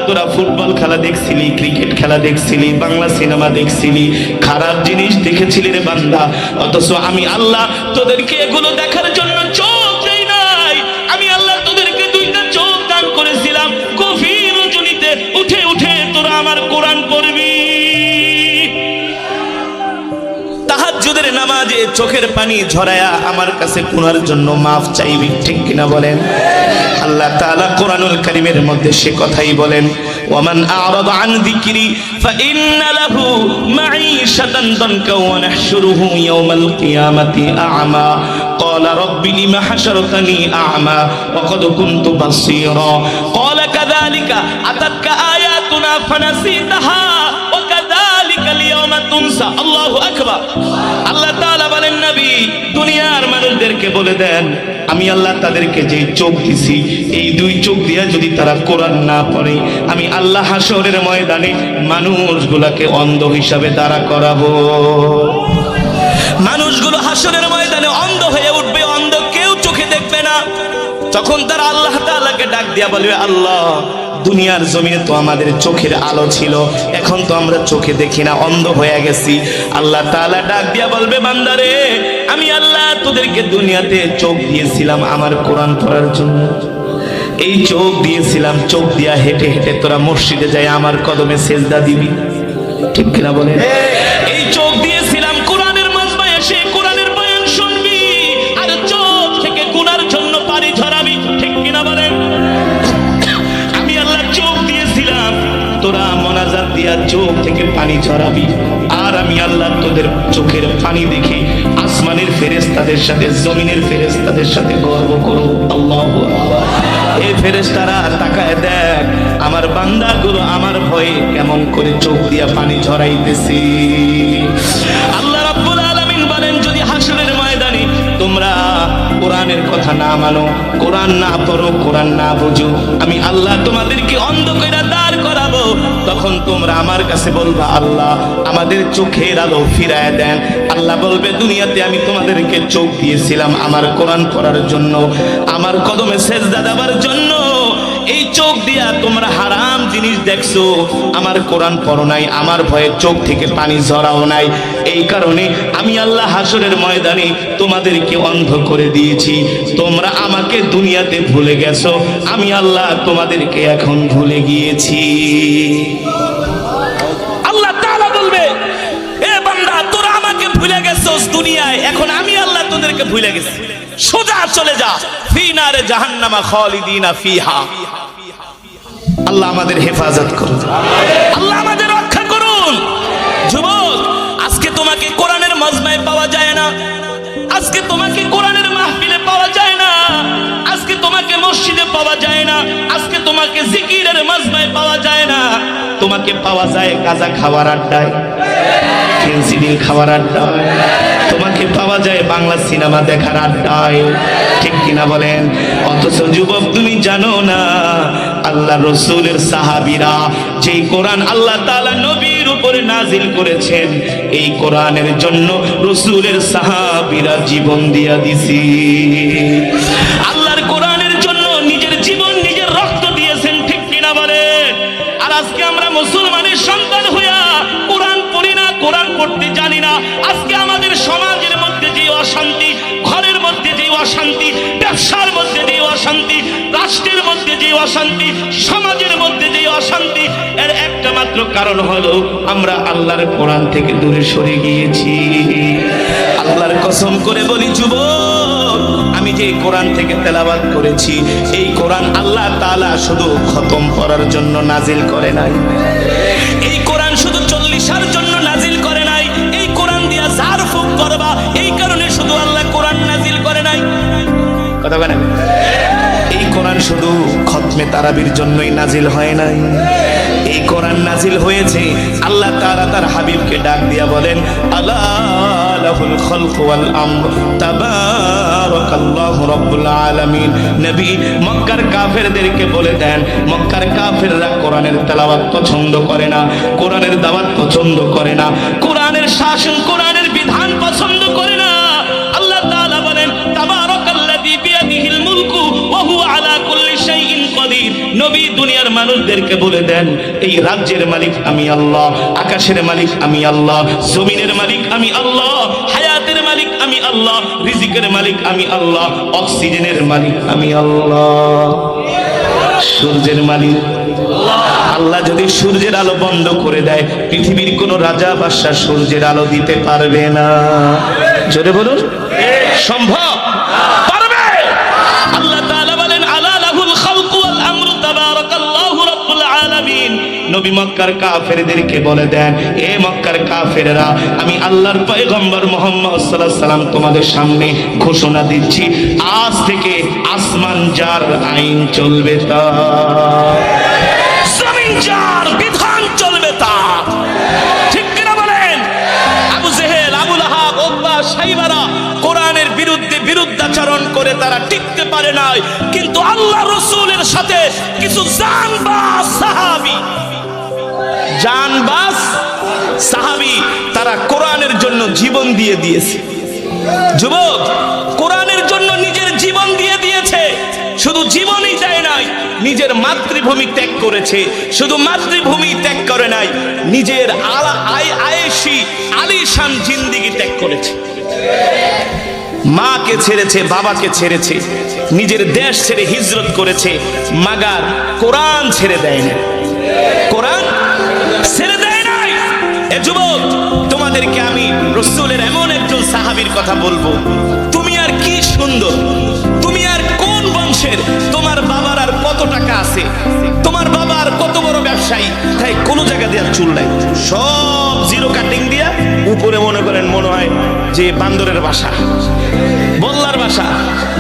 তোরা ফুটবল খেলা দেখছিলি, ক্রিকেট খেলা দেখছিলি, বাংলা সিনেমা দেখছিলি, খারাপ জিনিস দেখেছিলি রে বান্দা, অথচ আমি আল্লাহ তোদেরকে এগুলো দেখার জন্য চোখ দেই নাই। আমি আল্লাহ তোদেরকে দুইটা চোখ দান করেছিলাম। গভীর রজনীতে উঠে উঠে তোরা আমার কোরআন পড়বি, তাহাজ্জুদের নামাজে চোখের পানি ঝরায়া আমার কাছে গুনার জন্য মাফ চাইবি। ঠিক কিনা বলেন? আল্লাহ তাআলা কোরআনুল কারীমের মধ্যে সে কথাই বলেন, ওয়ামান আ'রাদা আন যিকরি ফাইন্না লাহু মাঈশাতান দানকা ওয়া নাহশুরুহু ইয়াওমাল কিয়ামাতি আ'মা ক্বালা রাব্বি লিমা হাশারতানি আ'মা ওয়া ক্বাদ কুনতু বাসীরা ক্বালা কাযালিকা আতাতকা আয়াতুনা ফানাসিতাহা ওয়া কাযালিকাল ইয়াওমা তুনসা। আল্লাহু আকবার। আল্লাহ তাআলা বলেন, নবী দুনিয়ার মানুষদেরকে বলে দেন, আমি আল্লাহ তাদেরকে যে চোখ দিছি, এই দুই চোখ দিয়া যদি তারা কোরআন না পড়ে, আমি আল্লাহ হাসরের ময়দানে মানুষগুলোকে অন্ধ হিসাবে দাঁড়া করাবো। মানুষগুলো হাসরের ময়দানে অন্ধ হয়ে উঠবে, অন্ধ, কেউ চোখে দেখবে না। তখন তারা আল্লাহ তাআলাকে ডাক দিয়া বলবে, আল্লাহ, দুনিয়ার জমিনে তো আমাদের চোখের আলো ছিল, এখন তো আমরা চোখে দেখি না, অন্ধ হয়ে গেছি। আল্লাহ তাআলা ডাক দিয়া বলবে, বান্দারে, আমি আল্লাহ তোদেরকে দুনিয়াতে চোখ দিয়েছিলাম আমার কোরআন পড়ার জন্য। এই চোখ দিয়েছিলাম, চোখ দিয়া হেঁটে হেঁটে তোরা মসজিদে যায় আমার কদমে সেজদা দিবি। ঠিক কিনা বলেন? এই চোখ দিয়েছিলাম কোরআনের মাজমায় এসে কোরআনের বয়ান শুনবি, আর চোখ থেকে গুনার জন্য পানি ঝরাবি। ঠিক কিনা বলেন? আমি আল্লাহ চোখ দিয়েছিলাম, তোরা মোনাজাত দিয়া চোখ থেকে পানি ঝরাবি, আর আমি আল্লাহ তোদের চোখের পানি দেখে আসমানের ফেরেশতাদের সাথে জমিনের ফেরেশতাদের সাথে গর্ব করব। আল্লাহু আকবার। এই ফেরেশতারা তাকায় দেখ আমার বান্দাগুলো আমার ভয়ে কেমন করে চোখ দিয়া পানি ঝরাইতেছে। আল্লাহ রাব্বুল আলামিন বলেন, যদি হাসরের ময়দানে তোমরা কোরআনের কথা না মানো, কোরআন না পড়ো, কোরআন না বুঝো, আমি আল্লাহ তোমাদেরকে অন্ধ কইরা দাঁড় করাবো। তখন তোমরা আমার কাছে বলবা, আল্লাহ আমাদের চোখের আলো ফিরায় দেন। আল্লাহ বলবে, দুনিয়াতে আমি তোমাদেরকে চোখ দিয়েছিলাম আমার কোরআন পড়ার জন্য, আমার কদমে সেজদা দেওয়ার জন্য। এই চোখ দিয়া তোমরা হারাম জিনিস দেখছো, আমার কোরআন পড়ো নাই, আমার ভয়ে চোখ থেকে পানি ঝরাও নাই। এই কারণে আমি আল্লাহ হাসরের ময়দানে তোমাদেরকে অন্ধ করে দিয়েছি। তোমরা আমাকে দুনিয়াতে ভুলে গেছো, আমি আল্লাহ তোমাদেরকে এখন ভুলে গিয়েছি। আল্লাহ তাআলা বলবে, এ বান্দা, তোরা আমাকে ভুলে গেছস দুনিয়ায়, এখন আমি আল্লাহ তোদেরকে ভুলে গেছি। সোজা চলে যা ফি নারে জাহান্নামা খালিদিনা ফিহা। আল্লাহ আমাদের হেফাজত করুন, আল্লাহ আমাদের রক্ষা করুন। যুবক, আজকে তোমাকে কোরআনের মাজমায় পাওয়া যায় না, আজকে তোমাকে কোরআনের মাহফিলে আজকে তোমাকে মসজিদে পাওয়া যায় না, আজকে তোমাকে জিকিরের মাজমায় পাওয়া যায় না, তোমাকে পাওয়া যায় গাঁজা খাওয়ার আড্ডায়, ফেন্সিডিল খাওয়ার আড্ডায়, তোমাকে পাওয়া যায় বাংলা সিনেমা দেখার আড্ডায়, ঠিক কিনা বলেন? অথচ যুবক তুমি জানো না আল্লাহ রসুলের সাহাবীরা যেই কোরআন আল্লাহ তাআলা নবীর উপরে নাজিল করেছেন, এই কোরআনের জন্য রসুলের সাহাবীরা জীবন দিয়া দিছি। আল্লাহর কোরআনের জন্য নিজের জীবন নিজের রক্ত দিয়েছেন, ঠিক কিনা বলেন? আর আজকে আমরা মুসলমানের সন্তান হইয়া কোরআন পড়ি না, কোরআন পড়তে জানি না। আজকে আমাদের সমাজের মধ্যে যে অশান্তি, ঘরের মধ্যে যে অশান্তি, ব্যবসার মধ্যে যে অশান্তি, রাষ্ট্রের মধ্যে যে অশান্তি, সমাজের মধ্যে যে অশান্তি, এর একটা মাত্র কারণ হলো আমরা আল্লাহর কোরআন থেকে দূরে সরে গিয়েছি। আল্লাহর কসম করে বলি যুবক, আমি যে কোরআন থেকে তেলাওয়াত করেছি, এই কোরআন আল্লাহ তাআলা শুধু খতম করার জন্য নাজিল করে নাই, এই কোরআন শুধু 40 জন্য নাজিল করে নাই, এই কোরআন দিয়া ঝাড়ফুঁক করবা এই কারণে শুধু আল্লাহ কোরআন নাজিল করে নাই। কথা বলেন, এই কোরআন শুধু খতমে তারাবির জন্যই নাজিল হয় নাই, এই কোরআন নাজিল হয়েছে আল্লাহ তাআলা তার হাবিবকে ডাক দিয়া বলেন, আলা লাহুল খালকু ওয়াল আমর তাবারাকাল্লাহু রাব্বুল আলামিন। নবী মক্কার কাফেরদেরকে বলে দেন, মক্কার কাফেররা কোরআনের তেলাওয়াত পছন্দ করে না, কোরআনের দাওয়াত পছন্দ করে না, কোরআনের শাসন কোরআনের বিধান পছন্দ করে না। আল্লাহ তাআলা বলেন, তাবারাকাল্লাযী বিয়াদিহিল মুলকু ওয়া হুয়া আলা কুল্লি শাইইন কাদির। নবী দুনিয়ার মানুষদেরকে বলে দেন, এই রাজ্যের মালিক আমি আল্লাহ, আকাশের মালিক আমি আল্লাহ, জমিনের মালিক আমি আল্লাহ, হায়াতের মালিক আমি আল্লাহ, রিজিকের মালিক আমি আল্লাহ, অক্সিজেনের মালিক আমি আল্লাহ, সূর্যের মালিক আল্লাহ। যদি সূর্যের আলো বন্ধ করে দেয়, পৃথিবীর কোন রাজা বাদশা সূর্যের আলো দিতে পারবে না। জোরে বলুন, সম্ভব? পারবে? আল্লাহ তাআলা বলেন, আলা লাহুল খালকু ওয়াল আমরু তাবারাকাল্লাহু রাব্বুল আলামিন। নবী মক্কার কাফেরদেরকে বলে দেন, এ মক্কার কাফেররা, আমি আল্লাহর পয়গম্বর মুহাম্মদ সাল্লাল্লাহু আলাইহি সাল্লাম তোমাদের সামনে ঘোষণা দিচ্ছি, আজ থেকে আসমান যার আইন চলবে তার, জমিন যার বিধান চলবে তার। ঠিক কিনা বলেন? আবু জেহেল, আবু লাহাব, উতবা, শাইবারা কোরআনের বিরুদ্ধে বিরুদ্ধাচরণ করে তারা টিকতে পারে নাই, কিন্তু আল্লাহ রাসূলের সাথে কিছু জানবাজ সাহাবী, জানবাজ সাহাবী তারা কোরআনের জন্য জীবন দিয়ে দিয়েছে। যুবক, কোরআনের জন্য নিজের জীবন দিয়ে দিয়েছে। শুধু জীবনই দেয় নাই, নিজের মাতৃভূমি ত্যাগ করেছে। শুধু মাতৃভূমি ত্যাগ করে নাই, নিজের আয়েশি আলিশান জিন্দেগি ত্যাগ করেছে। মাকে ছেড়েছে, বাবাকে ছেড়েছে, নিজের দেশ ছেড়ে হিজরত করেছে, মাগার কোরআন ছেড়ে দেয় না, কোরআন ছেড়ে দেয় নাই। এ যুবক, তোমাদেরকে আমি রাসূলের এমন একজন সাহাবীর কথা বলবো, তুমি আর কি সুন্দর, তুমি আর কোন বংশের, তোমার বাবার আর কত টাকা আছে, তোমার বাবা আর কত বড় ব্যবসায়ী, তাই কোন জায়গা দিয়ে চুল নাই, সব জিরো কাটিং দিয়া উপরে মনে করেন মনে হয় যে বান্দরের বাসা, বল্লার বাসা।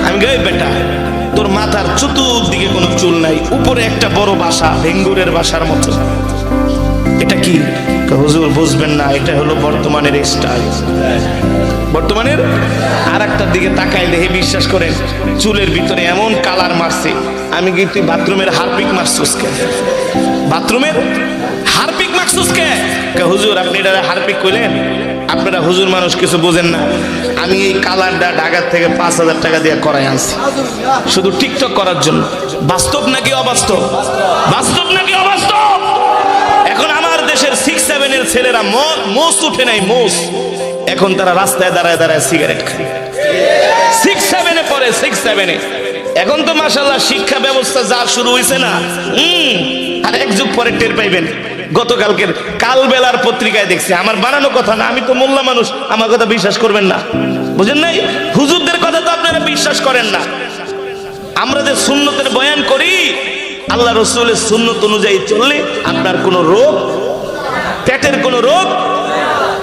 আমি গাই বেটা, তোর মাথার চতুর্দিকে কোনো চুল নাই, উপরে একটা বড় বাসা, ভেঙ্গুরের বাসার মতো। এটা কি? হুজুর বুঝবেন না, এটা হলো বর্তমানের স্টাইল। বর্তমানের আর একটার দিকে তাকাইলে হে বিশ্বাস করেন, চুলের ভিতরে এমন কালার মারছে। আমি কি, তুই বাথরুমের হারপিক মারছিস কে? বাথরুমের হারপিক মারছিস কে? হুজুর আপনি এটা হারপিক কইলেন, আপনারা হুজুর মানুষ কিছু বোঝেন না। আমি এই কালারটা ঢাকার থেকে 5000 টাকা দিয়ে করাই আনছি, শুধু টিকটক করার জন্য। বাস্তব নাকি অবাস্তব? বাস্তব নাকি অবাস্তব? এখন আমার দেশের 6-7 এর ছেলেরা মোস উঠে নাই, মোস, এখন তারা রাস্তায় দাঁড়ায় দাঁড়ায় সিগারেট খায়। 6-7 এ পড়ে, 6-7 এ। এখন তো মাশাআল্লাহ শিক্ষা ব্যবস্থা যা শুরু হয়েছে না, আর এক যুগ পরে টের পাইবেন। গতকালকের কালবেলার পত্রিকায় দেখছি, আমার বানানো কথা না, আমি তো মোল্লা মানুষ, আমার কথা বিশ্বাস করবেন না, বুঝেন নাই? হুজুরদের কথা তো আপনারা বিশ্বাস করেন না। আমরা যে সুন্নতের বয়ান করি, আল্লাহ রাসূলের সুন্নত অনুযায়ী চললে আপনার কোনো রোগ, পেটের কোনো রোগ,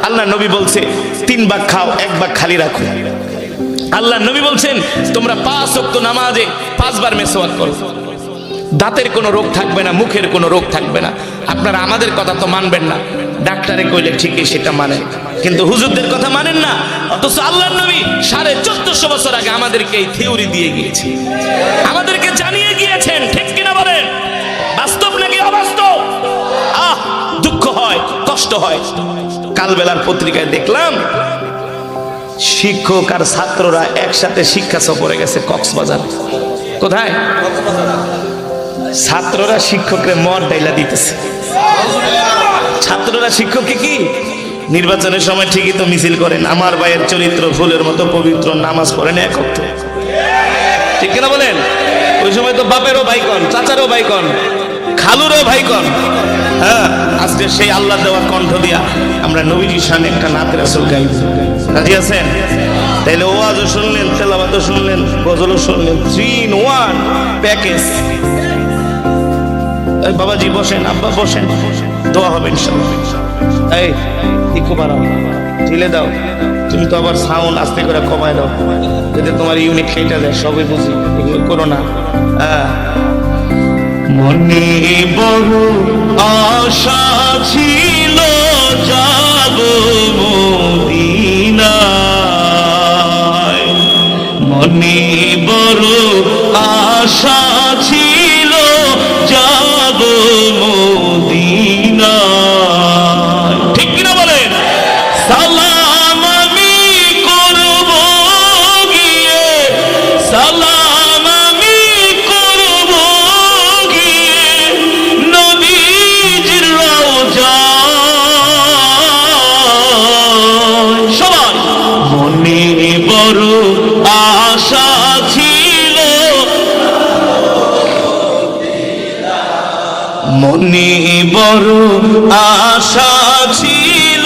আল্লাহ নবী বলছে 3 ভাগ খাও, 1 ভাগ খালি রাখো। আল্লাহ নবী বলছেন তোমরা 5 ওয়াক্ত নামাজে 5 বার মেসওয়াক করো, দাঁতের কোনো রোগ থাকবে না, মুখের কোনো রোগ থাকবে না। আপনারা আমাদের কথা তো মানবেন না, ডাক্তারে কইলে ঠিকই সেটা মানেন, কিন্তু হুজুরদের কথা মানেন না। অথচ আল্লাহর নবী 1450 বছর আগে আমাদেরকে এই থিওরি দিয়ে গিয়েছে, আমাদেরকে জানিয়ে গিয়েছেন। ঠিক কিনা বলেন? বাস্তব নাকি অবাস্তব? দুঃখ হয়, কষ্ট হয়। কালবেলার পত্রিকায় দেখলাম শিক্ষক আর ছাত্ররা একসাথে শিক্ষা সফরে গেছে কক্সবাজার। কোথায়? ছাত্ররা শিক্ষকরে মদ ডাইলা দিতেছে। ছাত্ররা শিক্ষককে কি নির্বাচনের সময় ঠিকই তো মিছিল করেন, আমার ভাইয়ের চরিত্র ফুলের মতো পবিত্র, নামাজ পড়েন এক ওয়াক্ত। ঠিক কিনা বলেন? ওই সময় তো বাপেরও ভাই কন, চাচারও ভাই কন, খালুরও ভাই কন। হ্যাঁ, আজকে সেই আল্লাহ দেওয়া কণ্ঠ দিয়া আমরা নবীজির শানে একটা নাত রাসূল গাইব। রাজি আছেন? তাইলে ওয়াজও শুনলেন, তেলাওয়াতও শুনলেন, গজলও শুনলেন, 3 in 1 প্যাকেজ। এই বাবাজি বসেন, আব্বা বসেন, দোয়া হবে ইনশাআল্লাহ। এই একটু বাড়াও, ঢিলে দাও, তুমি তো আবার সাউন্ড আস্তে করে কমায় দাও, যাতে তোমার ইউনিট খেটে যায়। সবই বুঝি, এগুলো করো না। মনে বড় আশা ছিল যাব মদিনায়, মনে বড় আশা ছিল যাব মদিনায়। ঠিক কিনা বলেন? সালাম আমি করব গিয়ে, সালাম আমি করব গিয়ে নবীজির রওজায়। সবাই মনে বড় আশা ছিল, মনে বড় আশা ছিল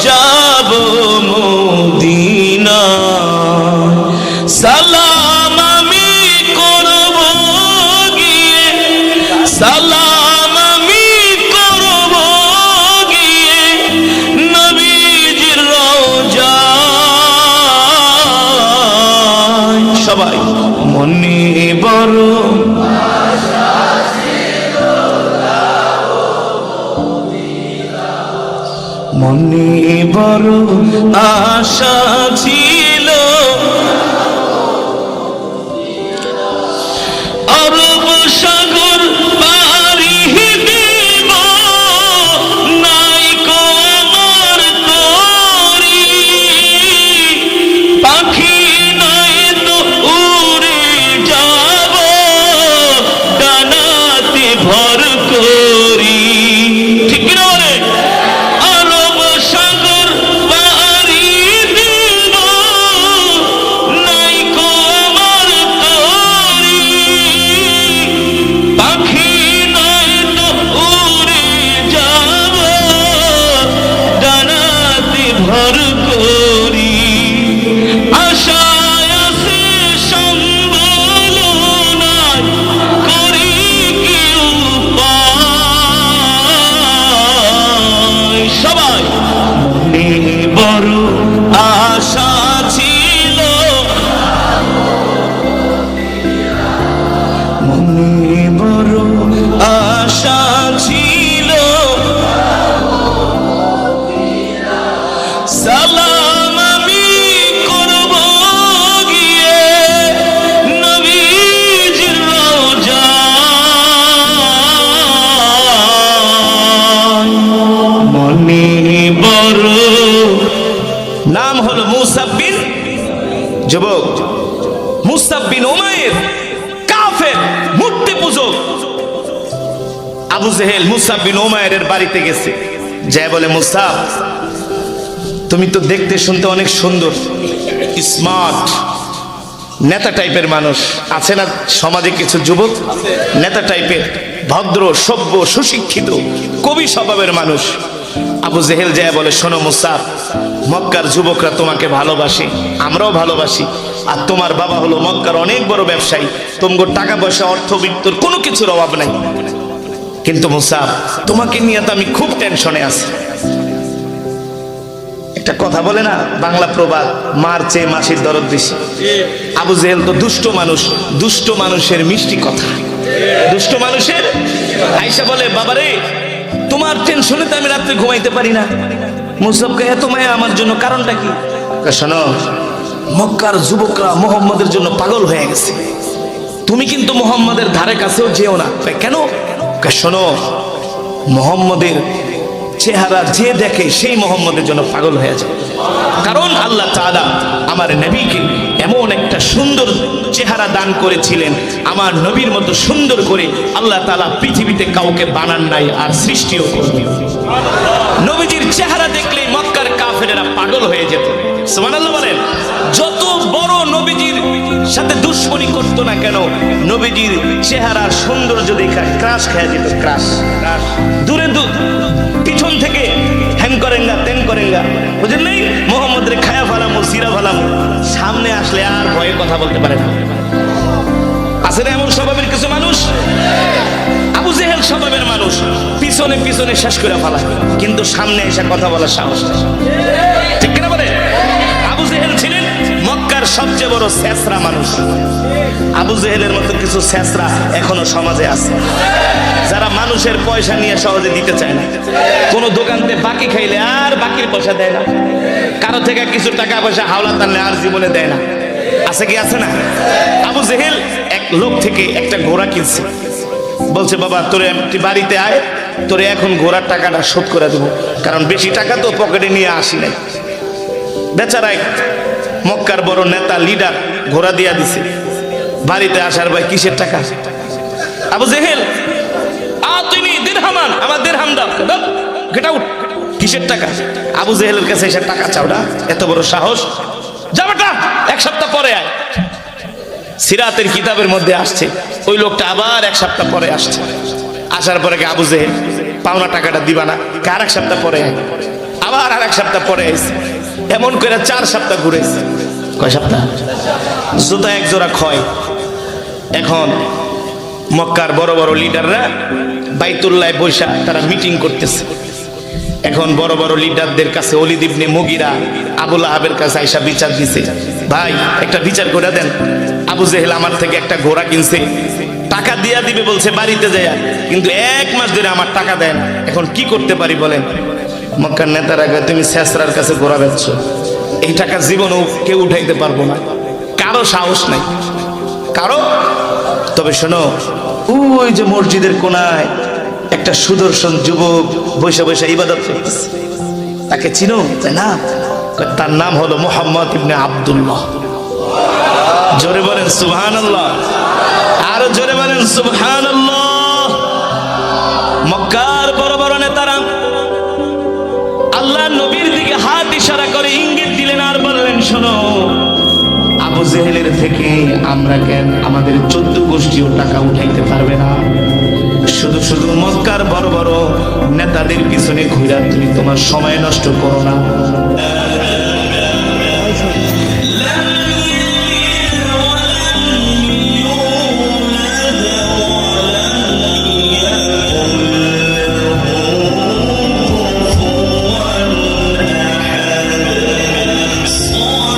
যাব মদিনা। সালাম আমি করব গিয়ে, সালাম আমি করব গিয়ে নবীজির রওজায়। সবাই মনে বড় মনে বড় আশা ছিল, আরব সাগর পাড়ি দিব নাই কো আমার তরি, পাখি নাই তো উড়ে যাব ডানাতে ভর করি। ঠিক না বলে? সালাম আমি করব গিয়ে নবীজির রওজায়। মনে বড় নাম হলো মুসাব বিন, যুবক মুসাব বিন উমাইর, কাফের মূর্তি পূজক। আবু জেহেল মুসাব বিন উমাইরের বাড়িতে গেছে, যে বলে মুসাব তুমি তো দেখতে শুনতে অনেক সুন্দর, স্মার্ট, নেতা টাইপের মানুষ আছে না সমাজে? কিছু যুবক নেতা টাইপের, ভদ্র, সভ্য, সুশিক্ষিত, কবি স্বভাবের মানুষ। আবু জেহেল যায় বলে, শোনো মুসাব, মক্কার যুবকরা তোমাকে ভালোবাসে, আমরাও ভালোবাসি, আর তোমার বাবা হলো মক্কার অনেক বড় ব্যবসায়ী, তোমার টাকা পয়সা অর্থবিত্তর কোনো কিছুর অভাব নাই, কিন্তু মুসাব তোমাকে নিয়ে তো আমি খুব টেনশনে আছি। একটা কথা বলে না বাংলা প্রবাদ, মার চেয়ে মাসির দরদ বেশি। আবু জেহেল তো দুষ্ট মানুষ, দুষ্ট মানুষের মিষ্টি কথা, দুষ্ট মানুষের। আয়েশা বলে, বাবারে তোমার টেনশনে তো আমি রাত্রে ঘুমাইতে পারি না, মুসাবকে এত মায়া আমার জন্য, কারণটা কি? শোনো, মক্কার যুবকরা মুহাম্মদের জন্য পাগল হয়ে গেছে, তুমি কিন্তু মুহাম্মদের ধারে কাছেও যেও না। কেন? শোনো, মুহাম্মদের চেহারা যে দেখে সেই মুহাম্মদের জন্য পাগল হয়ে যায়। কারণ আল্লাহ তাআলা আমার নবীকে এমন একটা সুন্দর চেহারা দান করেছিলেন, আমার নবীর মতো সুন্দর করে আল্লাহ তাআলা পৃথিবীতে কাউকে বানান নাই, আর সৃষ্টিও করবেন। নবীজির চেহারা দেখলেই মক্কার কাফেরেরা পাগল হয়ে যেত। সুবহানাল্লাহ বলেন। যত বড় নবীজির সাথে দুশ্মনী করতো না কেন, নবীজির চেহারার সৌন্দর্য দেখে ক্রাশ খেয়ে যেত, ক্রাশ। দূরে পিছন থেকে হ্যান করেঙ্গা তেন করেঙ্গা, বুঝলেন নাই, মোহাম্মদের খায়া ফালামু সিরা ফালামু, সামনে আসলে আর ভয়ে কথা বলতে পারে না। আছে না এমন স্বভাবের কিছু মানুষ? আবু জেহেল স্বভাবের মানুষ, পিছনে পিছনে শেষ করে ফালায়, কিন্তু সামনে এসে কথা বলার সাহস নেই। ঠিক কিনা বলে? আবু জেহেল ছিলেন মক্কার সবচেয়ে বড় ছেঁচড়া মানুষ। আবু জেহেলের মতো কিছু ছেঁচড়া এখনো সমাজে আছে, যারা মানুষের পয়সা নিয়ে সহজে দিতে চায় না। কোনো দোকানতে বাকি খাইলে আর বাকির পয়সা দেয় না, কারো থেকে কিছু টাকা পয়সা হাওলা টানলে আর জীবনে দেয় না। আছে কি আছে না? আবু জেহেল এক লোক থেকে একটা ঘোড়া কিনছে, বলছে বাবা তোরে একটি বাড়িতে আয়, তোরে এখন ঘোড়ার টাকাটা শোধ করে দেবো, কারণ বেশি টাকা তো পকেটে নিয়ে আসি নাই। বেচারা মক্কার বড় নেতা লিডার ঘোড়া দিয়া দিছে, বাড়িতে আসার ভাই কিসের টাকা? আবু জেহেল, তুমি দিরহামান, আমার দিরহাম দাও, গেট আউট। কিসের টাকা? আবু জেহেলের কাছে এসে টাকা চাওড়া, এত বড় সাহস? যাবাটা এক সপ্তাহ পরে আয়। সিরাতের কিতাবের মধ্যে আসছে ওই লোকটা আবার এক সপ্তাহ পরে আসছে, আসার পরে আবু জেহেল পাওনা টাকাটা দিবা না, আর এক সপ্তাহ পরে আয়, আবার আর এক সপ্তাহ পরে আইছে, এমন করে 4 সপ্তাহ ঘুরেছে। কয় সপ্তাহ? জুতা এক জোড়া ক্ষয়। এখন মক্কার বড় বড় লিডাররা বাইতুল্লায় বৈশা তারা মিটিং করতেছে। এখন বড় বড় লিডারদের কাছে ওলীদ ইবনে মুগীরা আবু লাহাবের কাছে আইসা বিচার দিছে, ভাই একটা বিচার করে দেন, আবু জেহেল আমার থেকে একটা ঘোড়া কিনছে, টাকা দিয়া দিবে বলছে বাড়িতে যায়, কিন্তু 1 মাস ধরে আমার টাকা দেয় না, এখন কি করতে পারি বলেন? মক্কার নেতারা কয়, তুমি ছেঁচড়ার কাছে ঘোড়া বেচছো, এই টাকা জীবনেও কেউ উঠাইতে পারবো না, কারো সাহস নাই কারো। তবে শোনো, ওই যে মসজিদের কোনায় একটা সুদর্শন যুবক বৈশা বৈশা ইবাদত করতেছে, তাকে চিনো? তাই না, তার নাম হলো মুহাম্মদ ইবনে আব্দুল্লাহ। জোরে বলেন সুবহানাল্লাহ, আরো জোরে বলেন সুবহানাল্লাহ। মক্কার বড় বড় নেতারা আল্লাহ নবীর দিকে হাত ইশারা করে ইঙ্গিত দিলেন আর বললেন, শোনো, আবু জেহেলের থেকে আমরা কেন আমাদের 14 গোষ্ঠীও টাকা উঠাইতে পারবে না, শুধু শুধু মক্কার বড় বড় নেতাদের পিছনে ঘুরা তুমি তোমার সময় নষ্ট করো না।